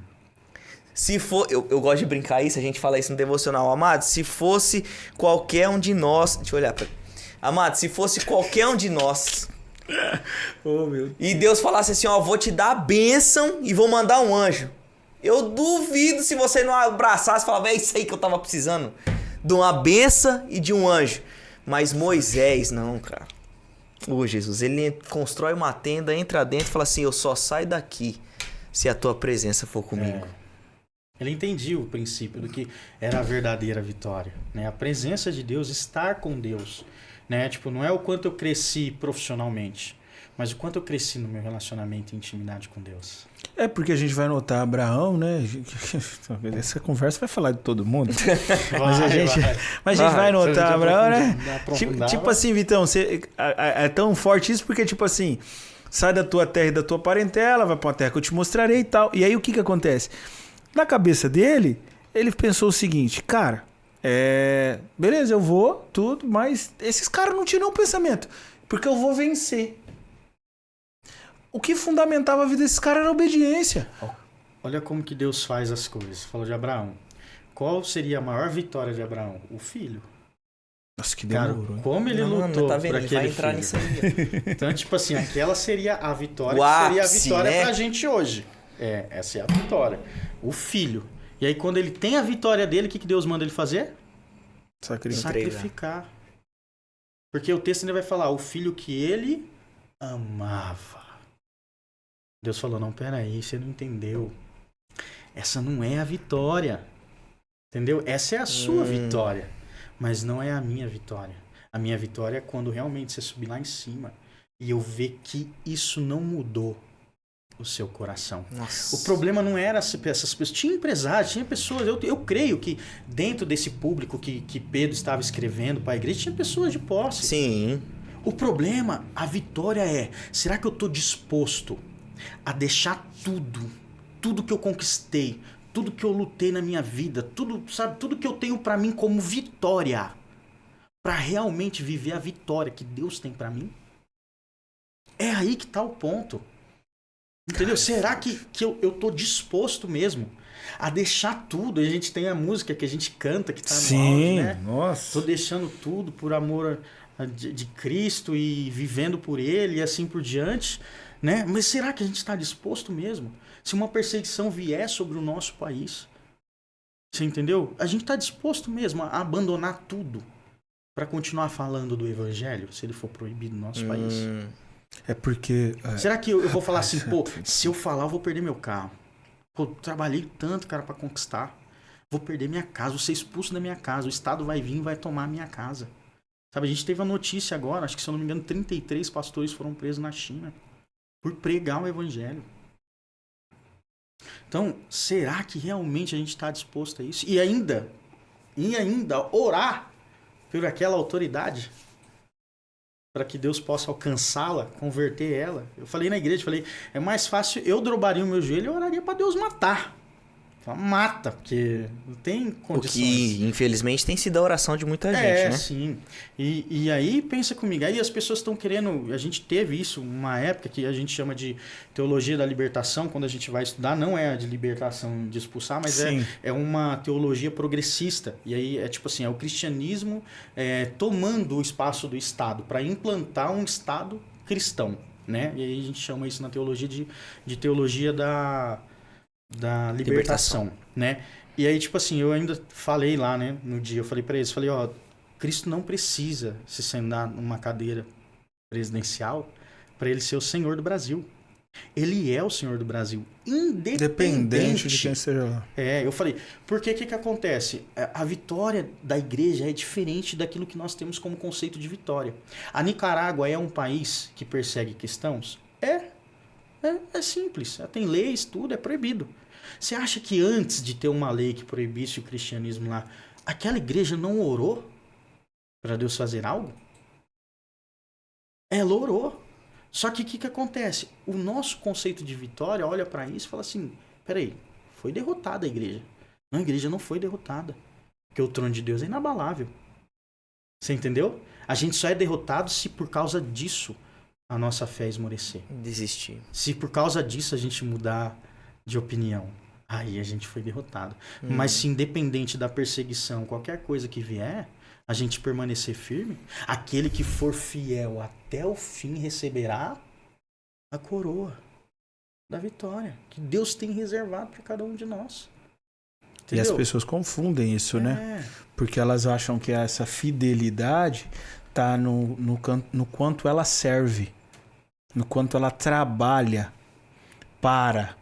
Se for, eu gosto de brincar isso, a gente fala isso no devocional, amado, se fosse qualquer um de nós, deixa eu olhar pra... Amado, se fosse qualquer um de nós, e Deus falasse assim, ó, vou te dar a bênção e vou mandar um anjo. Eu duvido se você não abraçasse e falava, é isso aí que eu tava precisando. De uma benção e de um anjo. Mas Moisés, não, cara. Ô Jesus, ele constrói uma tenda, entra dentro e fala assim, eu só saio daqui se a tua presença for comigo. Ele entendia o princípio do que era a verdadeira vitória, né? A presença de Deus, estar com Deus, né? Tipo, não é o quanto eu cresci profissionalmente, mas o quanto eu cresci no meu relacionamento e intimidade com Deus. É porque a gente vai notar Abraão, né? Essa conversa vai falar de todo mundo. Mas a gente vai notar Abraão, né? Tipo assim, Vitão, é tão forte isso porque, tipo assim, sai da tua terra e da tua parentela, vai pra uma terra que eu te mostrarei e tal. E aí o que acontece? Na cabeça dele, ele pensou o seguinte, cara, beleza, eu vou, tudo, mas esses caras não tinham nenhum pensamento, porque eu vou vencer. O que fundamentava a vida desses caras era a obediência. Olha como que Deus faz as coisas. Falou de Abraão. Qual seria a maior vitória de Abraão? O filho. Nossa, que demorou. Cara, como ele lutou tá vendo? por Ele aquele vai entrar filho. nisso aí. Então, tipo assim, aquela seria a vitória, O que seria a ápice, vitória né? pra gente hoje. Essa é a vitória. O filho. E aí, quando ele tem a vitória dele, o que Deus manda ele fazer? Sacrificar. Porque o texto ainda vai falar, o filho que ele amava. Deus falou, não, peraí, você não entendeu. Essa não é a vitória. Entendeu? Essa é a sua vitória. Mas não é a minha vitória. A minha vitória é quando realmente você subir lá em cima e eu ver que isso não mudou o seu coração. Nossa. O problema não era essas pessoas. Tinha empresários, tinha pessoas. Eu creio que dentro desse público que Pedro estava escrevendo para a igreja, tinha pessoas de posse. Sim. O problema, a vitória é, será que eu estou disposto a deixar tudo que eu conquistei, tudo que eu lutei na minha vida, tudo que eu tenho pra mim como vitória, pra realmente viver a vitória que Deus tem pra mim? É aí que tá o ponto. Entendeu? Será que eu tô disposto mesmo a deixar tudo? A gente tem a música que a gente canta, que tá no áudio, né? Nossa. Tô deixando tudo por amor de Cristo e vivendo por Ele e assim por diante, né? Mas será que a gente está disposto mesmo? Se uma perseguição vier sobre o nosso país, você entendeu? A gente está disposto mesmo a abandonar tudo para continuar falando do evangelho, se ele for proibido no nosso país? É porque... Será que eu vou falar assim, pô, se eu falar eu vou perder meu carro? Pô, trabalhei tanto, cara, para conquistar. Vou perder minha casa, vou ser expulso da minha casa. O Estado vai vir e vai tomar a minha casa. Sabe, a gente teve a notícia agora, acho que se eu não me engano, 33 pastores foram presos na China por pregar o evangelho. Então, será que realmente a gente está disposto a isso? E ainda orar por aquela autoridade para que Deus possa alcançá-la, converter ela. Eu falei na igreja, falei, é mais fácil eu dobraria o meu joelho e oraria para Deus matar. Mata, porque não tem O condições. que, infelizmente, tem sido a oração de muita gente, né? Sim. E aí, pensa comigo, aí as pessoas estão querendo... A gente teve isso, uma época que a gente chama de teologia da libertação, quando a gente vai estudar, não é a de libertação de expulsar, mas é uma teologia progressista. E aí, é tipo assim, é o cristianismo tomando o espaço do Estado para implantar um Estado cristão, né? E aí a gente chama isso na teologia de teologia da libertação, né? E aí, tipo assim, eu ainda falei lá, né, no dia, eu falei pra eles, falei, ó, Cristo não precisa se sentar numa cadeira presidencial para ele ser o Senhor do Brasil. Ele é o Senhor do Brasil, independente de quem esteja lá. Eu falei, porque que acontece? A vitória da igreja é diferente daquilo que nós temos como conceito de vitória. A Nicarágua é um país que persegue cristãos? É simples, tem leis, tudo é proibido. Você acha que antes de ter uma lei que proibisse o cristianismo lá, aquela igreja não orou para Deus fazer algo? Ela orou. Só que o que acontece? O nosso conceito de vitória olha para isso e fala assim, peraí, foi derrotada a igreja. Não, a igreja não foi derrotada. Porque o trono de Deus é inabalável. Você entendeu? A gente só é derrotado se por causa disso a nossa fé esmorecer. Desistir. Se por causa disso a gente mudar de opinião, aí a gente foi derrotado. Mas se independente da perseguição, qualquer coisa que vier, a gente permanecer firme, aquele que for fiel até o fim receberá a coroa da vitória que Deus tem reservado para cada um de nós. Entendeu? E as pessoas confundem isso, né? Porque elas acham que essa fidelidade tá no quanto ela serve, no quanto ela trabalha para,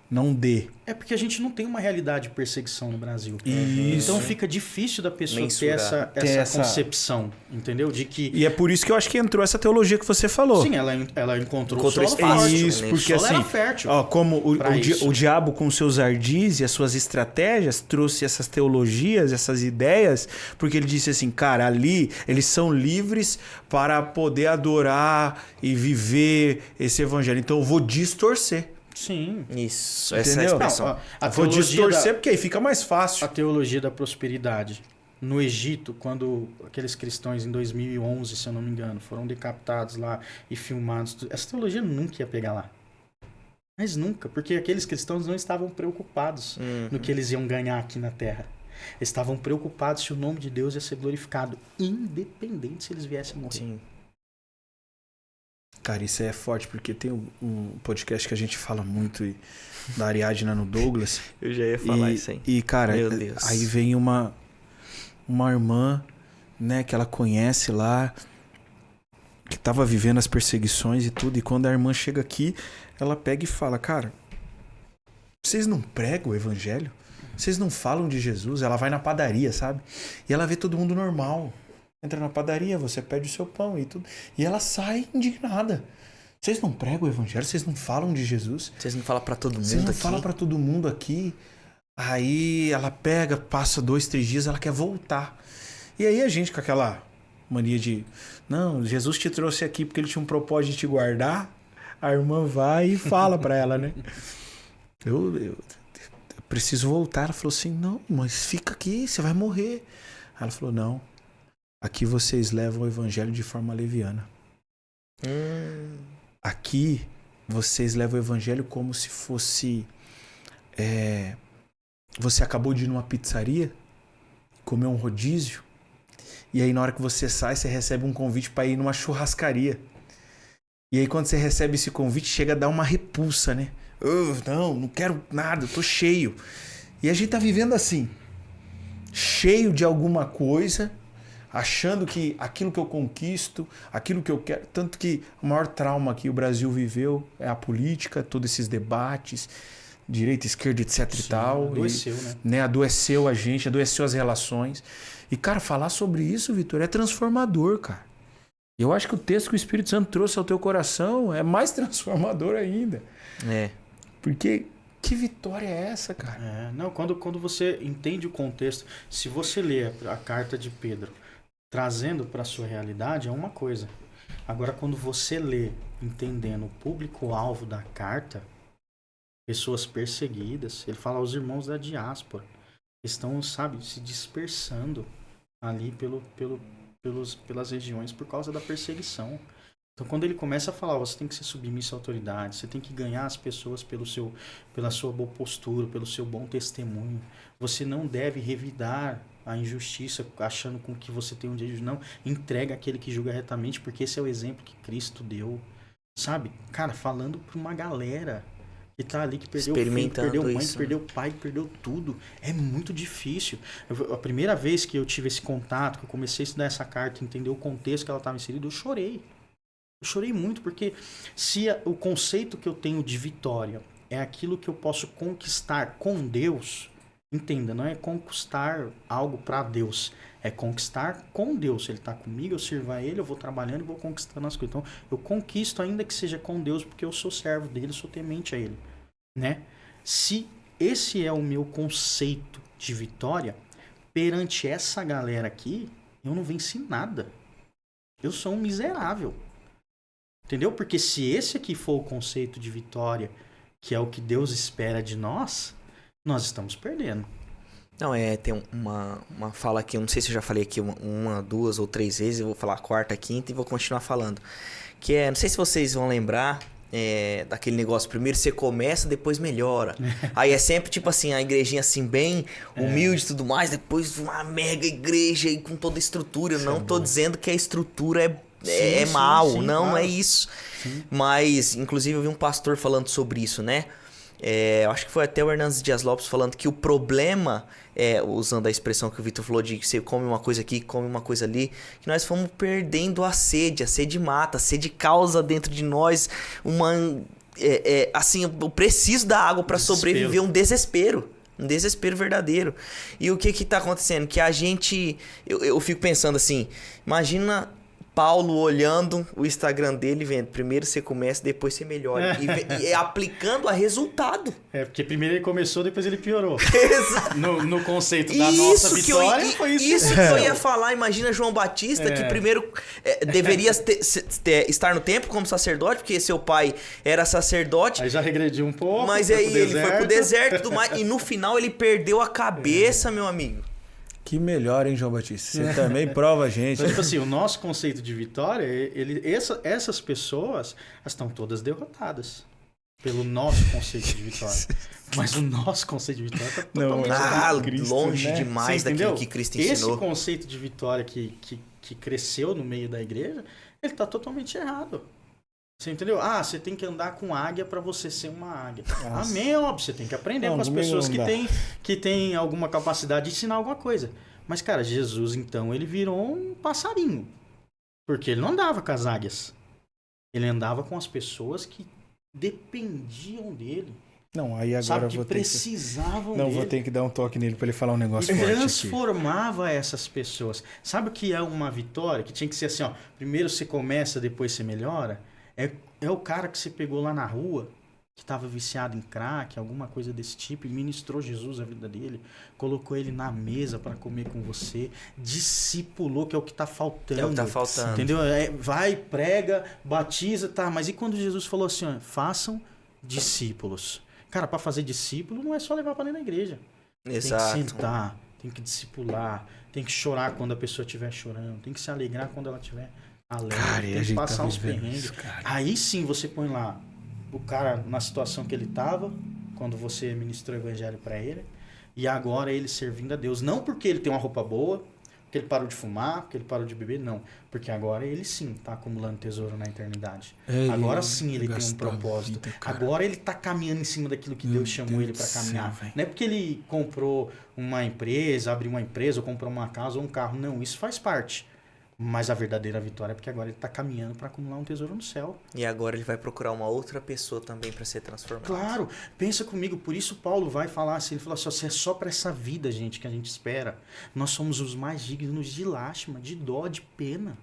não dê. É porque a gente não tem uma realidade de perseguição no Brasil. Isso. Então fica difícil da pessoa Mensurar. ter essa concepção, entendeu? De que... E é por isso que eu acho que entrou essa teologia que você falou. Sim, ela encontrou o Encontrou solo espaço, fértil. Isso, né? porque O solo assim, era fértil. ó, como isso. o diabo com seus ardis e as suas estratégias trouxe essas teologias, essas ideias, porque ele disse assim, cara, ali eles são livres para poder adorar e viver esse evangelho. Então eu vou distorcer. Sim. Isso, essa é a Entendeu? expressão. Não, a Vou teologia distorcer porque aí fica mais fácil. a teologia da prosperidade. No Egito, quando aqueles cristãos em 2011, se eu não me engano, foram decapitados lá e filmados, essa teologia nunca ia pegar lá. Mas nunca, porque aqueles cristãos não estavam preocupados no que eles iam ganhar aqui na Terra. Eles estavam preocupados se o nome de Deus ia ser glorificado, independente se eles viessem a morrer. Sim. Cara, isso é forte, porque tem um podcast que a gente fala muito da Ariadna no Douglas. Eu já ia falar isso aí. E, cara, Meu Deus. aí vem uma irmã, né, que ela conhece lá, que tava vivendo as perseguições e tudo, e quando a irmã chega aqui, ela pega e fala, cara, vocês não pregam o evangelho? Vocês não falam de Jesus? Ela vai na padaria, sabe? E ela vê todo mundo normal. Entra na padaria, você pede o seu pão e tudo. E ela sai indignada. Vocês não pregam o evangelho? Vocês não falam de Jesus? Vocês não falam pra todo mundo Vocês não aqui? falam pra todo mundo aqui? Aí ela pega, passa 2, 3 dias, ela quer voltar. E aí a gente com aquela mania de... Não, Jesus te trouxe aqui porque ele tinha um propósito de te guardar. A irmã vai e fala pra ela, né? Eu preciso voltar. Ela falou assim, não, mas fica aqui, você vai morrer. Ela falou, não. Aqui vocês levam o evangelho de forma leviana. Aqui vocês levam o evangelho como se fosse... Você acabou de ir numa pizzaria, comer um rodízio, e aí na hora que você sai, você recebe um convite para ir numa churrascaria. E aí quando você recebe esse convite, chega a dar uma repulsa, né? Não quero nada, eu tô cheio. E a gente tá vivendo assim, cheio de alguma coisa, achando que aquilo que eu conquisto, aquilo que eu quero... Tanto que o maior trauma que o Brasil viveu é a política, todos esses debates, direita, esquerda, etc. Sim, e tal. adoeceu, né? Adoeceu a gente, adoeceu as relações. E, cara, falar sobre isso, Vitor, é transformador, cara. Eu acho que o texto que o Espírito Santo trouxe ao teu coração é mais transformador ainda. É. Porque... Que vitória é essa, cara? Não, quando você entende o contexto, se você lê a carta de Pedro trazendo para a sua realidade, é uma coisa. Agora, quando você lê, entendendo o público-alvo da carta, pessoas perseguidas, ele fala aos irmãos da diáspora, que estão, sabe, se dispersando ali pelas regiões por causa da perseguição. Então, quando ele começa a falar, você tem que ser submisso à autoridade, você tem que ganhar as pessoas pela sua boa postura, pelo seu bom testemunho, você não deve revidar a injustiça achando com que você tem um direito. Não, entrega aquele que julga retamente, porque esse é o exemplo que Cristo deu. Sabe? Cara, falando para uma galera que tá ali, que perdeu o filho, que perdeu mãe, que perdeu pai, que perdeu tudo. É muito difícil. A primeira vez que eu tive esse contato, que eu comecei a estudar essa carta, entender o contexto que ela estava inserida, eu chorei. Eu chorei muito, porque se o conceito que eu tenho de vitória é aquilo que eu posso conquistar com Deus, entenda, não é conquistar algo para Deus, é conquistar com Deus. Ele está comigo, eu sirvo a Ele, eu vou trabalhando e vou conquistando as coisas. Então, eu conquisto ainda que seja com Deus, porque eu sou servo dele, sou temente a Ele, né? Se esse é o meu conceito de vitória, perante essa galera aqui, eu não venci nada. Eu sou um miserável. Entendeu? Porque se esse aqui for o conceito de vitória, que é o que Deus espera de nós estamos perdendo. Não, tem uma fala aqui, eu não sei se eu já falei aqui uma, 2 ou 3 vezes, eu vou falar a quarta, a quinta e vou continuar falando. Que não sei se vocês vão lembrar daquele negócio, primeiro você começa, depois melhora. Aí é sempre tipo assim, a igrejinha assim bem humilde e tudo mais, depois uma mega igreja aí com toda a estrutura. Eu não tô dizendo que a estrutura é mal, sim, não claro. É isso. Sim. Mas, inclusive, eu vi um pastor falando sobre isso, né? Eu acho que foi até o Hernandes Dias Lopes falando que o problema, usando a expressão que o Vitor falou de que você come uma coisa aqui, come uma coisa ali, que nós fomos perdendo a sede mata, a sede causa dentro de nós assim, eu preciso da água para sobreviver, um desespero verdadeiro. E o que tá acontecendo? Que a gente, eu fico pensando assim, imagina Paulo olhando o Instagram dele, vendo, primeiro você começa, depois você melhora. E aplicando a resultado. Porque primeiro ele começou, depois ele piorou. no conceito da nossa vitória, foi isso. Isso que eu ia falar, imagina João Batista, que primeiro deveria estar no templo como sacerdote, porque seu pai era sacerdote. Aí já regrediu um pouco. Mas aí ele foi pro deserto e tudo mais. E no final ele perdeu a cabeça, meu amigo. Que melhor, hein, João Batista? Você também prova a gente. Então, tipo assim, o nosso conceito de vitória, essas pessoas estão todas derrotadas pelo nosso conceito de vitória. Mas o nosso conceito de vitória está totalmente longe, né? Demais daquilo que Cristo ensinou. Esse conceito de vitória que cresceu no meio da igreja, ele está totalmente errado. Você entendeu? Você tem que andar com águia para você ser uma águia. Nossa. Amém, óbvio. Você tem que aprender com as pessoas que têm alguma capacidade de ensinar alguma coisa. Mas, cara, Jesus, então, ele virou um passarinho. Porque ele não andava com as águias. Ele andava com as pessoas que dependiam dele. Não, aí agora eu vou precisavam dele. Não, dele. Vou ter que dar um toque nele para ele falar um negócio forte aqui. Transformava essas pessoas. Sabe o que é uma vitória? Que tinha que ser assim, ó. Primeiro você começa, depois você melhora. É o cara que você pegou lá na rua, que estava viciado em crack, alguma coisa desse tipo, e ministrou Jesus a vida dele, colocou ele na mesa para comer com você, discipulou, que é o que está faltando. É o que está faltando. Entendeu? Vai, prega, batiza, tá. Mas e quando Jesus falou assim, ó, façam discípulos? Cara, para fazer discípulo não é só levar para dentro da igreja. Exato. Tem que sentar, tem que discipular, tem que chorar quando a pessoa estiver chorando, tem que se alegrar quando ela estiver alegre, tem que passar os perrengues. Aí sim você põe lá o cara na situação que ele estava, quando você ministrou o evangelho para ele, e agora ele servindo a Deus. Não porque ele tem uma roupa boa, porque ele parou de fumar, porque ele parou de beber, não. Porque agora ele sim está acumulando tesouro na eternidade. Agora sim ele tem um propósito. Agora ele está caminhando em cima daquilo que Deus chamou ele para caminhar. Não é porque ele comprou uma empresa, abriu uma empresa, ou comprou uma casa ou um carro. Não, isso faz parte. Mas a verdadeira vitória é porque agora ele está caminhando para acumular um tesouro no céu. E agora ele vai procurar uma outra pessoa também para ser transformado. Claro, pensa comigo, por isso Paulo vai falar assim, ele fala assim, é só para essa vida, gente, que a gente espera. Nós somos os mais dignos de lástima, de dó, de pena.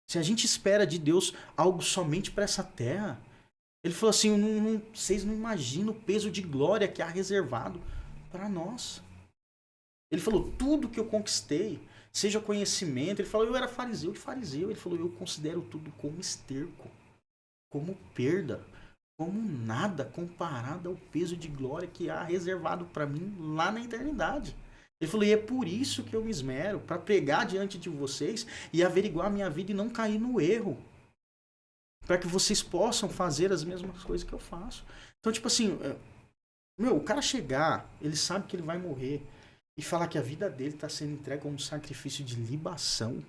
Se a gente espera de Deus algo somente para essa terra, ele falou assim, vocês não imaginam o peso de glória que há reservado para nós. Ele falou, tudo que eu conquistei, seja conhecimento. Ele falou, eu era fariseu de fariseu. Ele falou, eu considero tudo como esterco, como perda, como nada comparado ao peso de glória que há reservado para mim lá na eternidade. Ele falou, e é por isso que eu me esmero, para pregar diante de vocês e averiguar a minha vida e não cair no erro. Para que vocês possam fazer as mesmas coisas que eu faço. Então, tipo assim, o cara chegar, ele sabe que ele vai morrer, e falar que a vida dele está sendo entregue como um sacrifício de libação.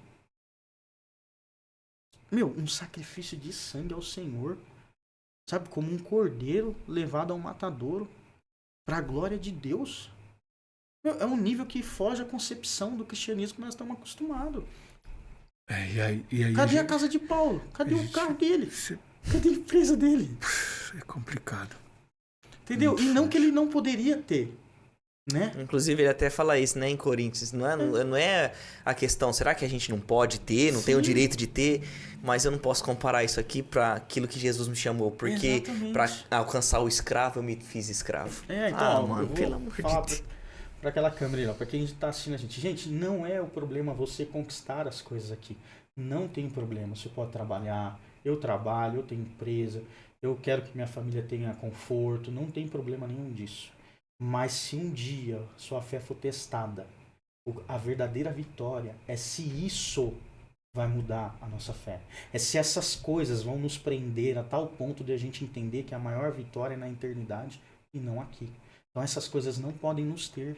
Um sacrifício de sangue ao Senhor. Sabe, como um cordeiro levado ao matadouro, para a glória de Deus. É um nível que foge à concepção do cristianismo que nós estamos acostumados. E aí, Cadê a casa de Paulo? Cadê o carro dele? Cadê a empresa dele? É complicado. Entendeu? E não que ele não poderia ter, né? Inclusive, ele até fala isso, né, em Coríntios. Não é a questão, será que a gente não pode ter, não tem o direito de ter? Mas eu não posso comparar isso aqui para aquilo que Jesus me chamou. Porque para alcançar o escravo, eu me fiz escravo. Então, mano, pelo amor de Deus. Para aquela câmera aí, ó, para quem está assistindo a gente. Gente, não é o problema você conquistar as coisas aqui. Não tem problema. Você pode trabalhar. Eu trabalho, eu tenho empresa. Eu quero que minha família tenha conforto. Não tem problema nenhum disso. Mas se um dia sua fé for testada, a verdadeira vitória é se isso vai mudar a nossa fé. É se essas coisas vão nos prender a tal ponto de a gente entender que a maior vitória é na eternidade e não aqui. Então essas coisas não podem nos ter.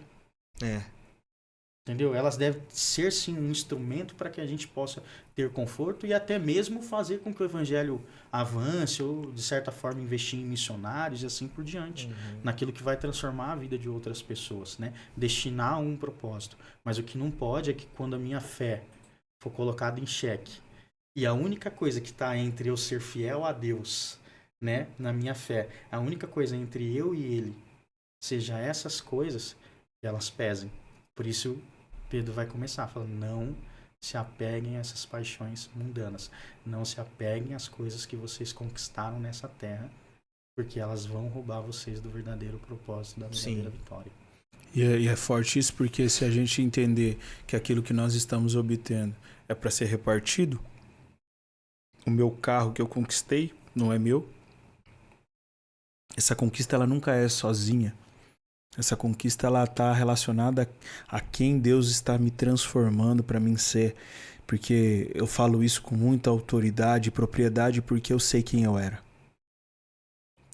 Entendeu? Elas devem ser sim um instrumento para que a gente possa ter conforto e até mesmo fazer com que o evangelho avance ou de certa forma investir em missionários e assim por diante, naquilo que vai transformar a vida de outras pessoas, né? Destinar um propósito. Mas o que não pode é que quando a minha fé for colocada em xeque e a única coisa que está entre eu ser fiel a Deus, né, na minha fé, a única coisa entre eu e Ele seja essas coisas, que elas pesem. Por isso Pedro vai começar falando, não se apeguem a essas paixões mundanas, não se apeguem às coisas que vocês conquistaram nessa terra, porque elas vão roubar vocês do verdadeiro propósito da verdadeira vitória. E é forte isso, porque se a gente entender que aquilo que nós estamos obtendo é para ser repartido, o meu carro que eu conquistei não é meu. Essa conquista ela nunca é sozinha. Essa conquista ela está relacionada a quem Deus está me transformando para mim ser. Porque eu falo isso com muita autoridade e propriedade porque eu sei quem eu era.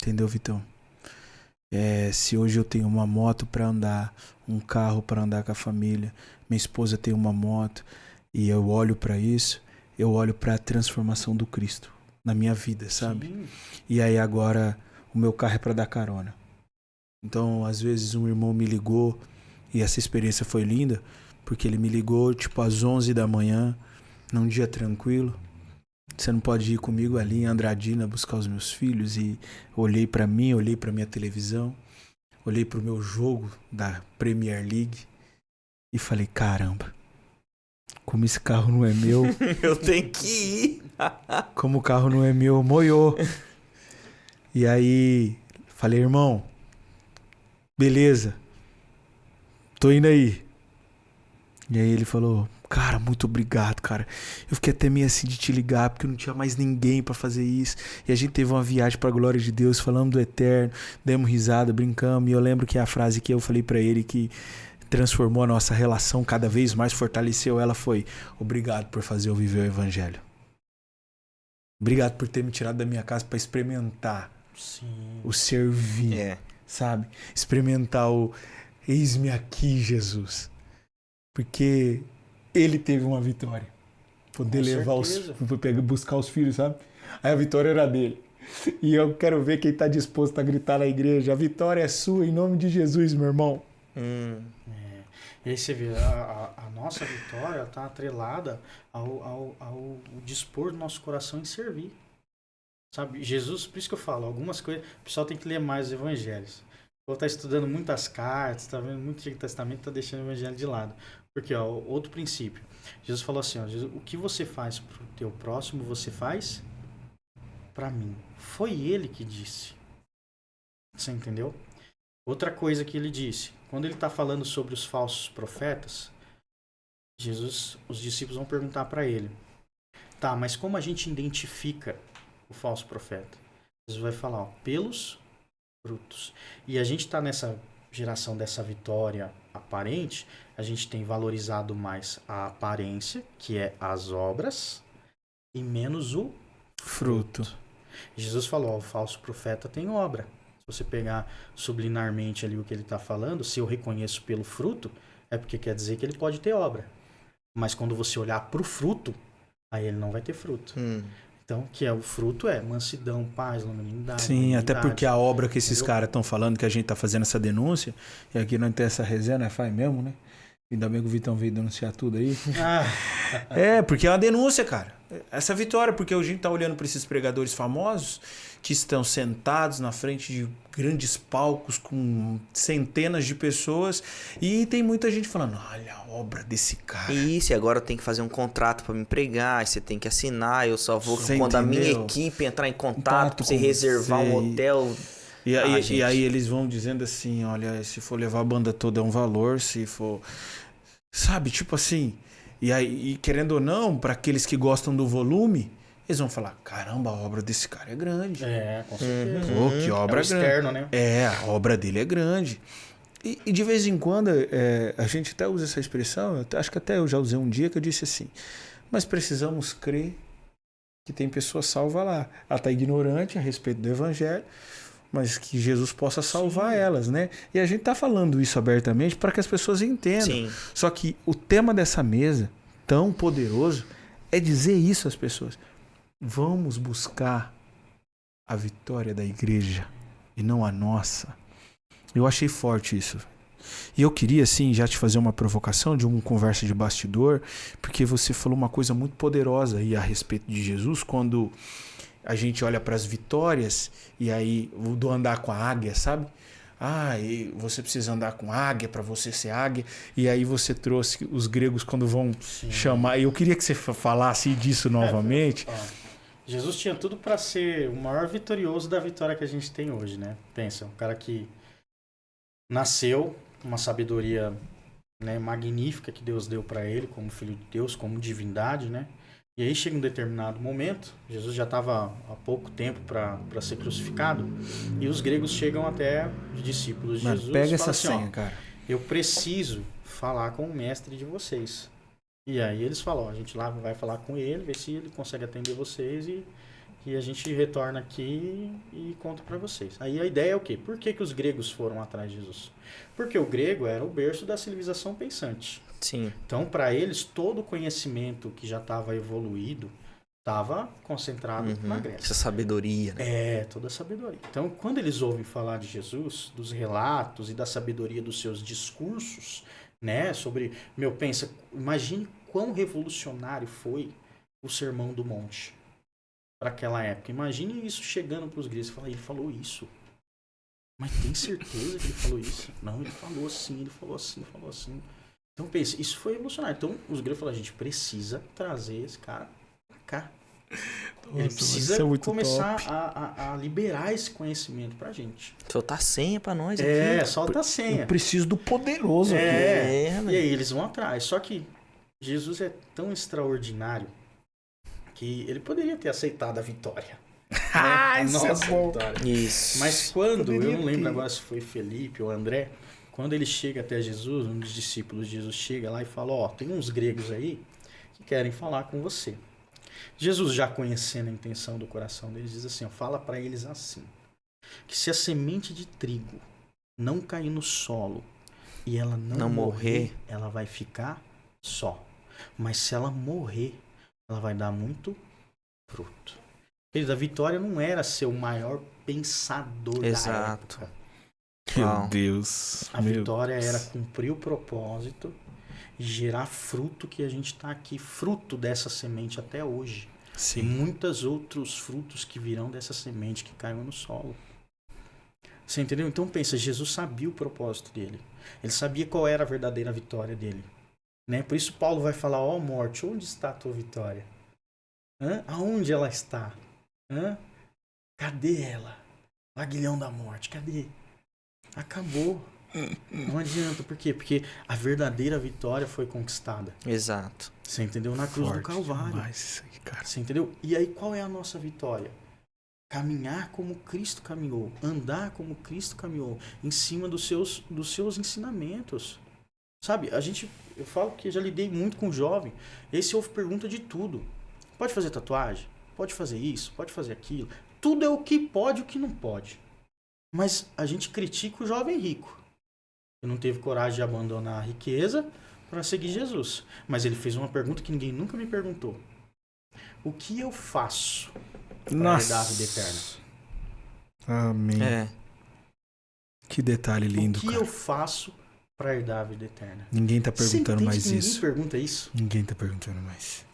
Entendeu, Vitão? Se hoje eu tenho uma moto para andar, um carro para andar com a família, minha esposa tem uma moto e eu olho para isso, eu olho para a transformação do Cristo na minha vida, sabe? Sim. E aí agora o meu carro é para dar carona. Então, às vezes um irmão me ligou e essa experiência foi linda, porque ele me ligou tipo às 11 da manhã, num dia tranquilo. Você não pode ir comigo ali em Andradina buscar os meus filhos? E olhei para mim, olhei para minha televisão, olhei para o meu jogo da Premier League e falei, caramba, como esse carro não é meu... eu tenho que ir. Como o carro não é meu, moiou. E aí, falei, irmão, beleza, tô indo aí. E aí ele falou, cara, muito obrigado, cara. Eu fiquei até meio assim de te ligar, porque não tinha mais ninguém pra fazer isso. E a gente teve uma viagem pra glória de Deus, falando do eterno, demos risada, brincamos. E eu lembro que a frase que eu falei pra ele que transformou a nossa relação cada vez mais, fortaleceu ela, foi: obrigado por fazer eu viver o evangelho. Obrigado por ter me tirado da minha casa pra experimentar o servir, sabe? Experimentar o eis-me aqui, Jesus. Porque ele teve uma vitória. Poder levar buscar os filhos, sabe? Aí a vitória era dele. E eu quero ver quem está disposto a gritar na igreja: a vitória é sua em nome de Jesus, meu irmão. E aí você vê, a nossa vitória está atrelada ao dispor do nosso coração em servir. Sabe? Jesus, por isso que eu falo, algumas coisas, o pessoal tem que ler mais os evangelhos. Ou está estudando muitas cartas, está vendo muito Antigo Testamento, está deixando o evangelho de lado. Porque, ó, outro princípio. Jesus falou assim, ó, Jesus, o que você faz para o teu próximo, você faz para mim. Foi ele que disse. Você entendeu? Outra coisa que ele disse, quando ele está falando sobre os falsos profetas, os discípulos vão perguntar para ele, tá, mas como a gente identifica o falso profeta? Jesus vai falar, ó, pelos frutos. E a gente está nessa geração dessa vitória aparente, a gente tem valorizado mais a aparência, que é as obras, e menos o Fruto. Jesus falou, ó, o falso profeta tem obra. Se você pegar subliminarmente ali o que ele está falando, se eu reconheço pelo fruto, é porque quer dizer que ele pode ter obra. Mas quando você olhar para o fruto, aí ele não vai ter fruto. Então, que é o fruto é mansidão, paz, longanimidade. Sim, até benignidade. porque a obra que esses Entendeu? caras estão falando, que a gente tá fazendo essa denúncia, e aqui não tem essa resenha, né? Faz mesmo, né? Ainda bem que o Vitão veio denunciar tudo aí. É, porque é uma denúncia, cara. Essa vitória, porque a gente tá olhando para esses pregadores famosos que estão sentados na frente de grandes palcos com centenas de pessoas e tem muita gente falando, olha a obra desse cara. Isso, e agora eu tenho que fazer um contrato para me empregar, aí você tem que assinar, eu só vou Você quando a minha entendeu? equipe entrar em contato Contato pra você com reservar você. um hotel. E aí eles vão dizendo assim, olha, se for levar a banda toda é um valor, se for... Sabe, tipo assim... E aí, e querendo ou não, para aqueles que gostam do volume, eles vão falar, caramba, a obra desse cara é grande. É, com certeza. Pô, que É obra o externo, né? É, a obra dele é grande. E de vez em quando, a gente até usa essa expressão, acho que até eu já usei um dia que eu disse assim, mas precisamos crer que tem pessoa salva lá. Ela está ignorante a respeito do evangelho, mas que Jesus possa salvar elas, né? E a gente está falando isso abertamente para que as pessoas entendam. Sim. Só que o tema dessa mesa, tão poderoso, é dizer isso às pessoas. Vamos buscar a vitória da igreja e não a nossa. Eu achei forte isso. E eu queria, assim, já te fazer uma provocação de uma conversa de bastidor, porque você falou uma coisa muito poderosa aí a respeito de Jesus, quando a gente olha para as vitórias e aí do andar com a águia, sabe? Ah, e você precisa andar com águia para você ser águia. E aí você trouxe os gregos quando vão chamar. Eu queria que você falasse disso novamente. Jesus tinha tudo para ser o maior vitorioso da vitória que a gente tem hoje, né? Pensa, um cara que nasceu com uma sabedoria, né, magnífica que Deus deu para ele como filho de Deus, como divindade, né? E aí chega um determinado momento, Jesus já estava há pouco tempo para ser crucificado, e os gregos chegam até os discípulos de Mano, Jesus pega e essa falam assim, senha, ó, cara. eu preciso falar com o mestre de vocês. E aí eles falam, ó, a gente lá vai falar com ele, ver se ele consegue atender vocês e a gente retorna aqui e conta para vocês. Aí a ideia é o quê? Por que os gregos foram atrás de Jesus? Porque o grego era o berço da civilização pensante. Sim. Então, para eles, todo o conhecimento que já estava evoluído estava concentrado na Grécia. Essa sabedoria, né? É, toda a sabedoria. Então, quando eles ouvem falar de Jesus, dos relatos e da sabedoria dos seus discursos, né, sobre, pensa, imagine quão revolucionário foi o Sermão do Monte para aquela época. Imagine isso chegando para os gregos e falar, ele falou isso. Mas tem certeza que ele falou isso? Não, ele falou assim, ele falou assim, ele falou assim. Então pensa, isso foi revolucionário. Então os gregos falaram, a gente precisa trazer esse cara pra cá. Ele precisa começar a liberar esse conhecimento pra gente. Solta a senha pra nós aqui. É, solta a senha. Eu preciso do poderoso aqui. E aí eles vão atrás. Só que Jesus é tão extraordinário que ele poderia ter aceitado a vitória. Nossa, vitória. Isso. Mas quando, eu não lembro ter. agora se foi Felipe ou André, quando ele chega até Jesus, um dos discípulos de Jesus chega lá e fala, ó, tem uns gregos aí que querem falar com você. Jesus, já conhecendo a intenção do coração deles, diz assim, ó, fala para eles assim, que se a semente de trigo não cair no solo e ela não morrer, ela vai ficar só. Mas se ela morrer, ela vai dar muito fruto. A vitória não era ser o maior pensador da época. Meu Deus. A vitória era cumprir o propósito e gerar fruto que a gente está aqui, fruto dessa semente até hoje. Sim. E muitos outros frutos que virão dessa semente que caiu no solo. Você entendeu? Então pensa, Jesus sabia o propósito dele. Ele sabia qual era a verdadeira vitória dele. Né? Por isso Paulo vai falar, ó morte, onde está a tua vitória? Aonde ela está? Cadê ela? O aguilhão da morte, cadê? Acabou. Não adianta, por quê? Porque a verdadeira vitória foi conquistada. Exato. Você entendeu? Na cruz do Forte Calvário. demais isso aí, cara. Você entendeu? E aí qual é a nossa vitória? Caminhar como Cristo caminhou, andar como Cristo caminhou, em cima dos seus ensinamentos. Sabe, eu falo que já lidei muito com jovem, esse ouve pergunta de tudo. Pode fazer tatuagem? Pode fazer isso? Pode fazer aquilo? Tudo é o que pode e o que não pode. Mas a gente critica o jovem rico, que não teve coragem de abandonar a riqueza para seguir Jesus. Mas ele fez uma pergunta que ninguém nunca me perguntou. O que eu faço para herdar a vida eterna? Amém. É. Que detalhe lindo, O que cara. eu faço para herdar a vida eterna? Ninguém tá Você perguntando entende mais que ninguém isso. pergunta isso? Ninguém tá perguntando mais.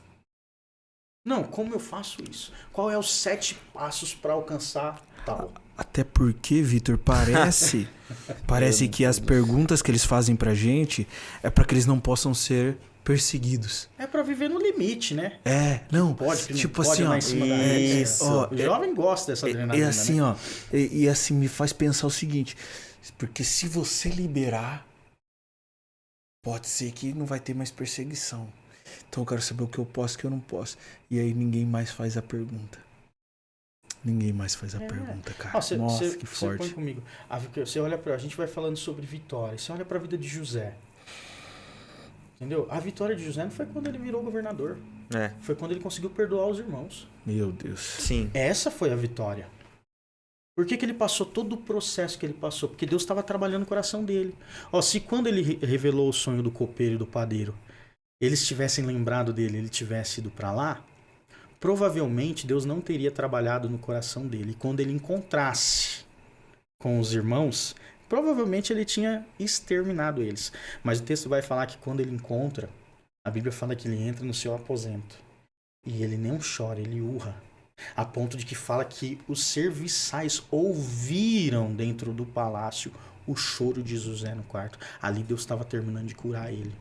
Não, como eu faço isso? Qual é os 7 passos para alcançar tal? Até porque, Vitor, parece que as perguntas que eles fazem pra gente é pra que eles não possam ser perseguidos. É para viver no limite, né? Não, Pode, que não tipo pode assim, andar ó, em cima da isso. O jovem gosta dessa adrenalina, assim, né? ó, e assim me faz pensar o seguinte, porque se você liberar, pode ser que não vai ter mais perseguição. Então eu quero saber o que eu posso e o que eu não posso. E aí ninguém mais faz a pergunta. Ninguém mais faz a pergunta, cara. Ó, Nossa, que você põe forte. comigo. Você olha a gente vai falando sobre vitória. Você olha para a vida de José. Entendeu? A vitória de José não foi quando ele virou governador. É. Foi quando ele conseguiu perdoar os irmãos. Meu Deus. Sim. Essa foi a vitória. Por que ele passou todo o processo que ele passou? Porque Deus estava trabalhando no coração dele. Ó, se quando ele revelou o sonho do copeiro e do padeiro, eles tivessem lembrado dele, ele tivesse ido para lá, provavelmente Deus não teria trabalhado no coração dele. E quando ele encontrasse com os irmãos, provavelmente ele tinha exterminado eles. Mas o texto vai falar que quando ele encontra, a Bíblia fala que ele entra no seu aposento. E ele não chora, ele urra. A ponto de que fala que os serviçais ouviram dentro do palácio o choro de José no quarto. Ali Deus estava terminando de curar ele,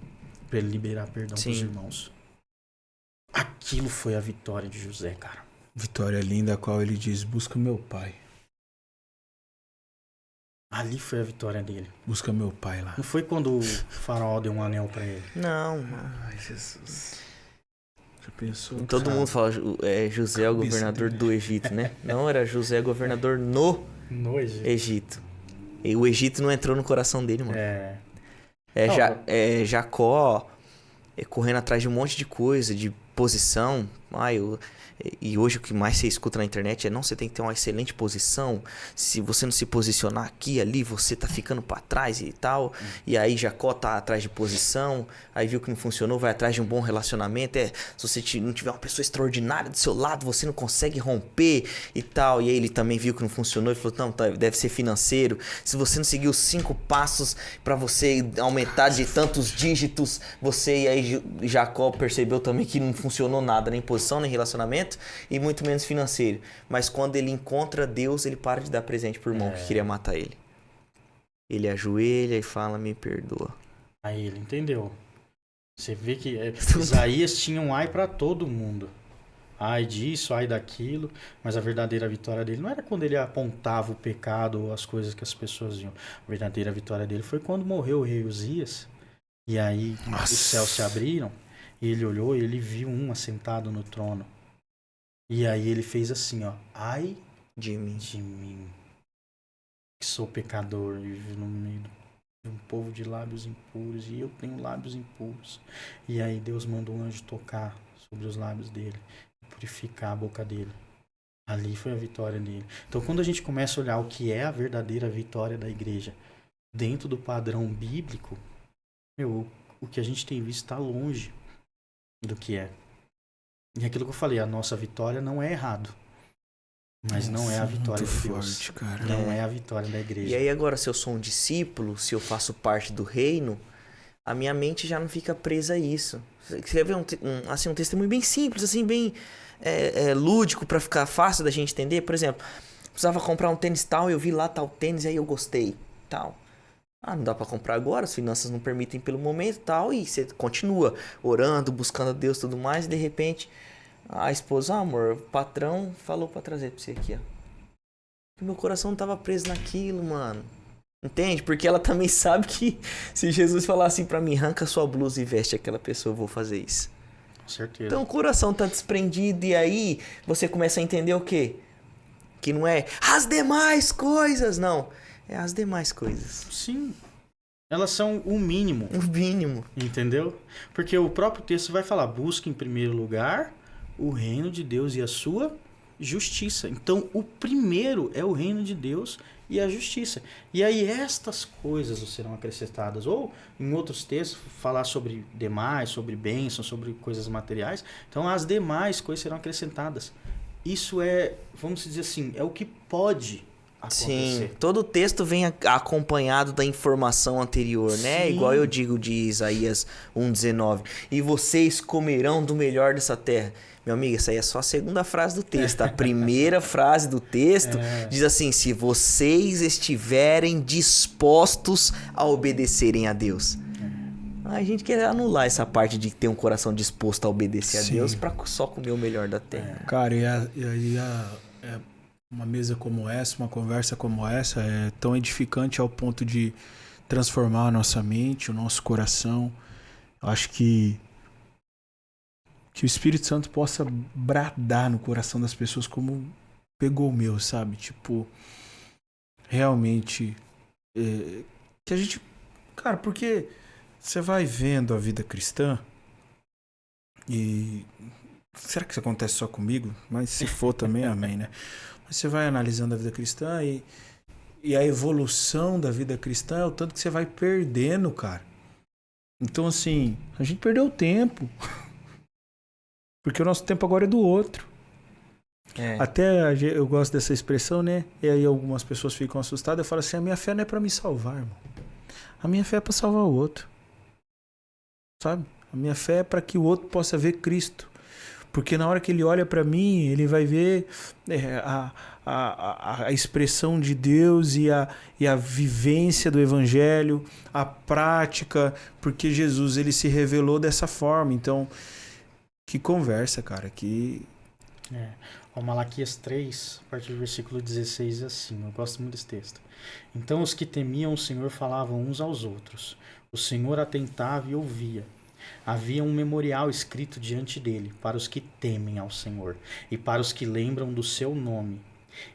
para ele liberar perdão para os irmãos. Aquilo foi a vitória de José, cara. Vitória linda, a qual ele diz: busca meu pai. Ali foi a vitória dele. Busca meu pai lá. Não foi quando o faraó deu um anel para ele. Não. Ai, Jesus. Já pensou? Todo mundo fala José é o governador do Egito, né? Não, era José governador no Nojo. Egito. E o Egito não entrou no coração dele, mano. É. Jacó correndo atrás de um monte de coisa, de posição. E hoje o que mais você escuta na internet é: não, você tem que ter uma excelente posição. Se você não se posicionar aqui, ali, você tá ficando para trás e tal. E aí Jacó tá atrás de posição, aí viu que não funcionou, vai atrás de um bom relacionamento. Se você não tiver uma pessoa extraordinária do seu lado, você não consegue romper e tal. E aí ele também viu que não funcionou e falou: não, deve ser financeiro. Se você não seguir os 5 passos para você aumentar de tantos dígitos, e aí Jacó percebeu também que não funcionou nada, nem posição, nem relacionamento, e muito menos financeiro. Mas quando ele encontra Deus, ele para de dar presente pro irmão que queria matar ele. Ele ajoelha e fala: me perdoa. Aí ele entendeu. Você vê que Isaías tinha um ai para todo mundo. Ai disso, ai daquilo. Mas a verdadeira vitória dele não era quando ele apontava o pecado ou as coisas que as pessoas viam. A verdadeira vitória dele foi quando morreu o rei Uzias. E aí os céus se abriram. E ele olhou e ele viu um assentado no trono. E aí ele fez assim, ó: ai De mim. Que sou pecador e vivo no meio de um povo de lábios impuros, e eu tenho lábios impuros. E aí Deus mandou um anjo tocar sobre os lábios dele, purificar a boca dele. Ali foi a vitória dele. Então quando a gente começa a olhar o que é a verdadeira vitória da igreja dentro do padrão bíblico, o que a gente tem visto está longe do que é. E aquilo que eu falei, a nossa vitória não é errado. Mas não é a vitória de Deus. Forte, cara. Não é a vitória da igreja. E aí agora, se eu sou um discípulo, se eu faço parte do reino, a minha mente já não fica presa a isso. Você quer ver um testemunho bem simples, assim, bem lúdico, para ficar fácil da gente entender? Por exemplo, precisava comprar um tênis tal, eu vi lá tal tênis, aí eu gostei, tal. Não dá para comprar agora, as finanças não permitem pelo momento, tal, e você continua orando, buscando a Deus e tudo mais, e de repente a esposa: amor, o patrão falou para trazer para você aqui, ó. Meu coração não tava preso naquilo, mano. Entende? Porque ela também sabe que se Jesus falar assim pra mim, arranca sua blusa e veste aquela pessoa, eu vou fazer isso. Com certeza. Então o coração tá desprendido e aí você começa a entender o quê? Que não é as demais coisas, não. É as demais coisas. Sim. Elas são o mínimo. O mínimo. Entendeu? Porque o próprio texto vai falar: busca em primeiro lugar o reino de Deus e a sua justiça. Então, o primeiro é o reino de Deus e a justiça. E aí estas coisas serão acrescentadas. Ou, em outros textos, falar sobre demais, sobre bênçãos, sobre coisas materiais. Então, as demais coisas serão acrescentadas. Isso é, vamos dizer assim, é o que pode acontecer. Sim, todo texto vem acompanhado da informação anterior, né? Sim. Igual eu digo de Isaías 1,19. E vocês comerão do melhor dessa terra. Meu amigo, essa aí é só a segunda frase do texto. A primeira frase do texto diz assim: se vocês estiverem dispostos a obedecerem a Deus. A gente quer anular essa parte de ter um coração disposto a obedecer a Sim. Deus pra só comer o melhor da terra. Cara, uma mesa como essa, uma conversa como essa é tão edificante ao ponto de transformar a nossa mente, o nosso coração. Eu acho que o Espírito Santo possa bradar no coração das pessoas como pegou o meu, sabe? Tipo, realmente que a gente... Cara, porque você vai vendo a vida cristã e... Será que isso acontece só comigo? Mas se for também, amém, né? Mas você vai analisando a vida cristã e a evolução da vida cristã é o tanto que você vai perdendo, cara. Então, assim, a gente perdeu o tempo. Porque o nosso tempo agora é do outro. Até eu gosto dessa expressão, né? E aí algumas pessoas ficam assustadas. Eu falo assim, a minha fé não é pra me salvar, irmão. A minha fé é pra salvar o outro. Sabe? A minha fé é pra que o outro possa ver Cristo. Porque na hora que ele olha pra mim, ele vai ver a expressão de Deus e a vivência do Evangelho, a prática, porque Jesus ele se revelou dessa forma. Então, que conversa, cara, que... O Malaquias 3, a partir do versículo 16, é assim, eu gosto muito desse texto. Então os que temiam o Senhor falavam uns aos outros. O Senhor atentava e ouvia. Havia um memorial escrito diante dele, para os que temem ao Senhor, e para os que lembram do seu nome.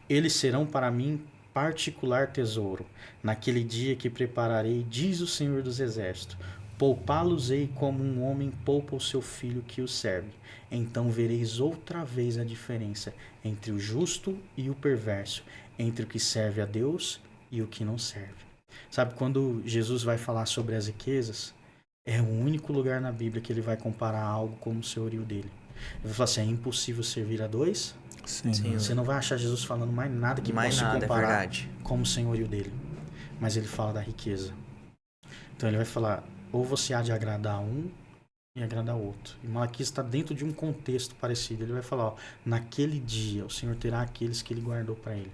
Eles serão para mim particular tesouro, naquele dia que prepararei, diz o Senhor dos Exércitos. Poupá-los-ei como um homem poupa o seu filho que o serve. Então vereis outra vez a diferença entre o justo e o perverso, entre o que serve a Deus e o que não serve. Sabe, quando Jesus vai falar sobre as riquezas, é o único lugar na Bíblia que ele vai comparar algo como o senhorio dele. Ele vai falar assim, é impossível servir a dois. Sim. Você não vai achar Jesus falando mais nada que possa se comparar como o senhorio dele. Mas ele fala da riqueza. Então ele vai falar, ou você há de agradar um e agradar o outro. E Malaquias está dentro de um contexto parecido. Ele vai falar, ó, naquele dia o Senhor terá aqueles que ele guardou para ele.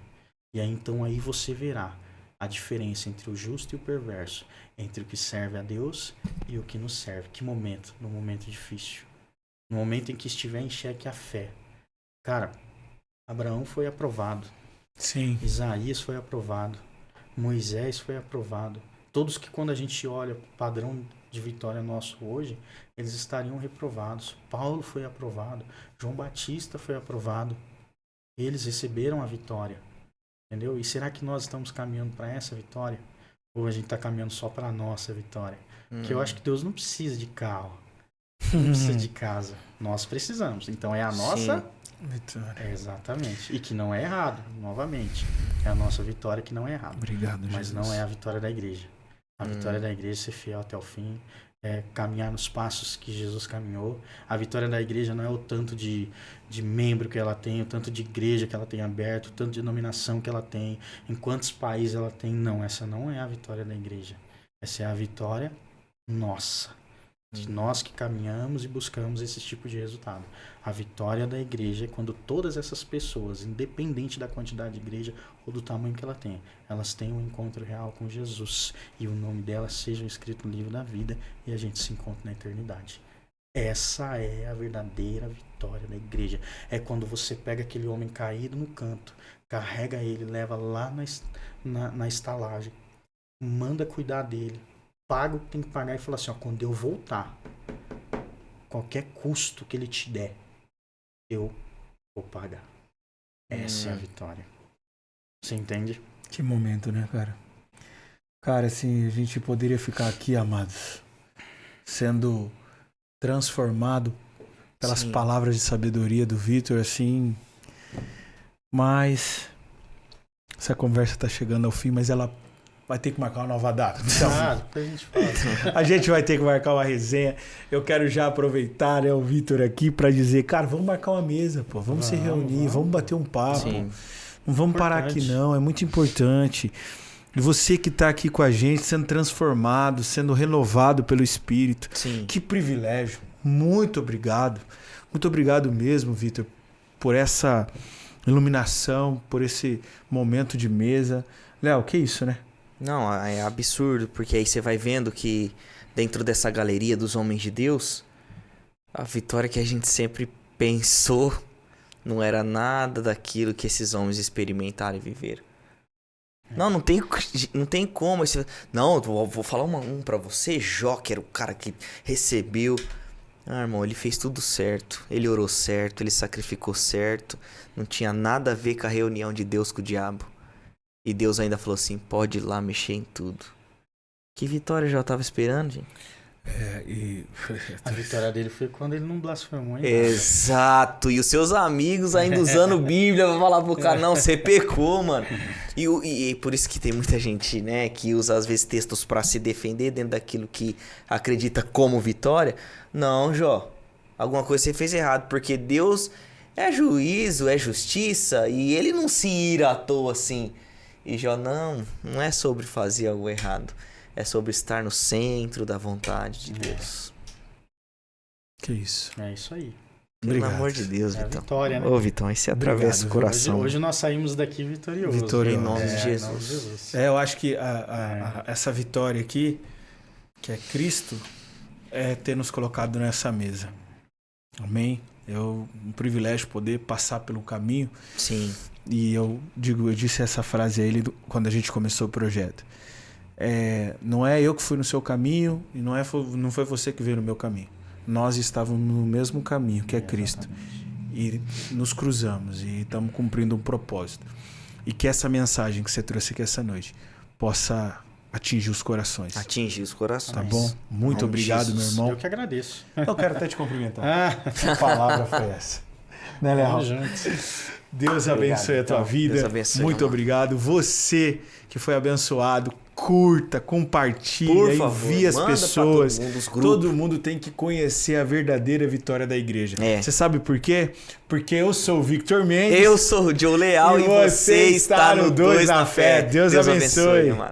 E aí então aí você verá a diferença entre o justo e o perverso, entre o que serve a Deus e o que não serve. Que momento? No momento difícil. No momento em que estiver em xeque a fé. Cara, Abraão foi aprovado. Sim. Isaías foi aprovado. Moisés foi aprovado. Todos que quando a gente olha o padrão de vitória nosso hoje, eles estariam reprovados. Paulo foi aprovado. João Batista foi aprovado. Eles receberam a vitória. Entendeu? E será que nós estamos caminhando para essa vitória? Ou a gente está caminhando só para a nossa vitória? Porque eu acho que Deus não precisa de carro. Não precisa de casa. Nós precisamos. Então é a nossa vitória. Exatamente. E que não é errado, novamente. É a nossa vitória que não é errado. Obrigado, Mas Jesus. não é a vitória da igreja. A vitória da igreja é ser fiel até o fim, é caminhar nos passos que Jesus caminhou. A vitória da igreja não é o tanto de membro que ela tem, o tanto de igreja que ela tem aberto, o tanto de denominação que ela tem, em quantos países ela tem. Não, essa não é a vitória da igreja. Essa é a vitória nossa. De nós que caminhamos e buscamos esse tipo de resultado. A vitória da igreja é quando todas essas pessoas, independente da quantidade de igreja ou do tamanho que ela tem, elas têm um encontro real com Jesus e o nome delas seja escrito no livro da vida e a gente se encontra na eternidade. Essa é a verdadeira vitória da igreja. É quando você pega aquele homem caído no canto, carrega ele, leva lá na estalagem, manda cuidar dele. Paga o que tem que pagar e fala assim, ó, quando eu voltar, qualquer custo que ele te der, eu vou pagar. Essa é a vitória. Você entende? Que momento, né, cara? Cara, assim, a gente poderia ficar aqui, amados, sendo transformado pelas Sim. palavras de sabedoria do Vitor, assim. Mas essa conversa tá chegando ao fim, mas ela vai ter que marcar uma nova data. Então, Depois a gente fala. a gente vai ter que marcar uma resenha. Eu quero já aproveitar, né, o Vitor aqui pra dizer, cara, vamos marcar uma mesa, pô. Vamos se reunir, vamos bater um papo. Sim. Não vamos parar aqui Importante. não, é muito importante. E você que tá aqui com a gente, sendo transformado, sendo renovado pelo Espírito. Sim. Que privilégio. Muito obrigado. Muito obrigado mesmo, Vitor, por essa iluminação, por esse momento de mesa. Léo, que isso, né? Não, é absurdo, porque aí você vai vendo que dentro dessa galeria dos homens de Deus, a vitória que a gente sempre pensou não era nada daquilo que esses homens experimentaram e viveram. Não tem como. Não, eu vou falar um pra você, Jó, que era o cara que recebeu. Ah, irmão, ele fez tudo certo. Ele orou certo, ele sacrificou certo. Não tinha nada a ver com a reunião de Deus com o diabo. E Deus ainda falou assim, pode ir lá mexer em tudo. Que vitória Jó tava esperando, gente? A vitória dele foi quando ele não blasfemou, hein? Exato. E os seus amigos ainda usando Bíblia pra falar pro cara, não, você pecou, mano. E por isso que tem muita gente, né, que usa às vezes textos pra se defender dentro daquilo que acredita como vitória. Não, Jó. Alguma coisa você fez errado, porque Deus é juízo, é justiça, e ele não se ira à toa assim. E Jó, não é sobre fazer algo errado. É sobre estar no centro da vontade de Deus. Que isso. É isso aí. Pelo Obrigado. amor de Deus, É a Vitão. vitória, né? Ô, Vitão, aí você atravessa o Obrigado, coração. Hoje nós saímos daqui vitoriosos. Vitorioso. Em nome de Em Jesus. nome de Jesus. Eu acho que essa vitória aqui, que é Cristo, é ter nos colocado nessa mesa. Amém? É um privilégio poder passar pelo caminho. Sim. E eu disse essa frase a ele quando a gente começou o projeto. Não é eu que fui no seu caminho e não foi você que veio no meu caminho. Nós estávamos no mesmo caminho, que é Cristo. E nos cruzamos e estamos cumprindo um propósito. E que essa mensagem que você trouxe aqui essa noite possa atingir os corações. Atingir os corações. Tá bom? Muito Nome obrigado, de meu Jesus. irmão. Eu que agradeço. Eu quero até te cumprimentar. Ah, A palavra foi essa. Né, Léo? tamo junto. Deus abençoe a tua então. vida. Deus abençoe, Muito irmão. obrigado. Você que foi abençoado, curta, compartilha, Por favor, envia as manda pra pessoas. todo mundo, os grupos. Todo mundo tem que conhecer a verdadeira vitória da igreja. É. Você sabe por quê? Porque eu sou o Victor Mendes. Eu sou o Joe Leal e você está no 2 na Fé. Deus abençoe. mano.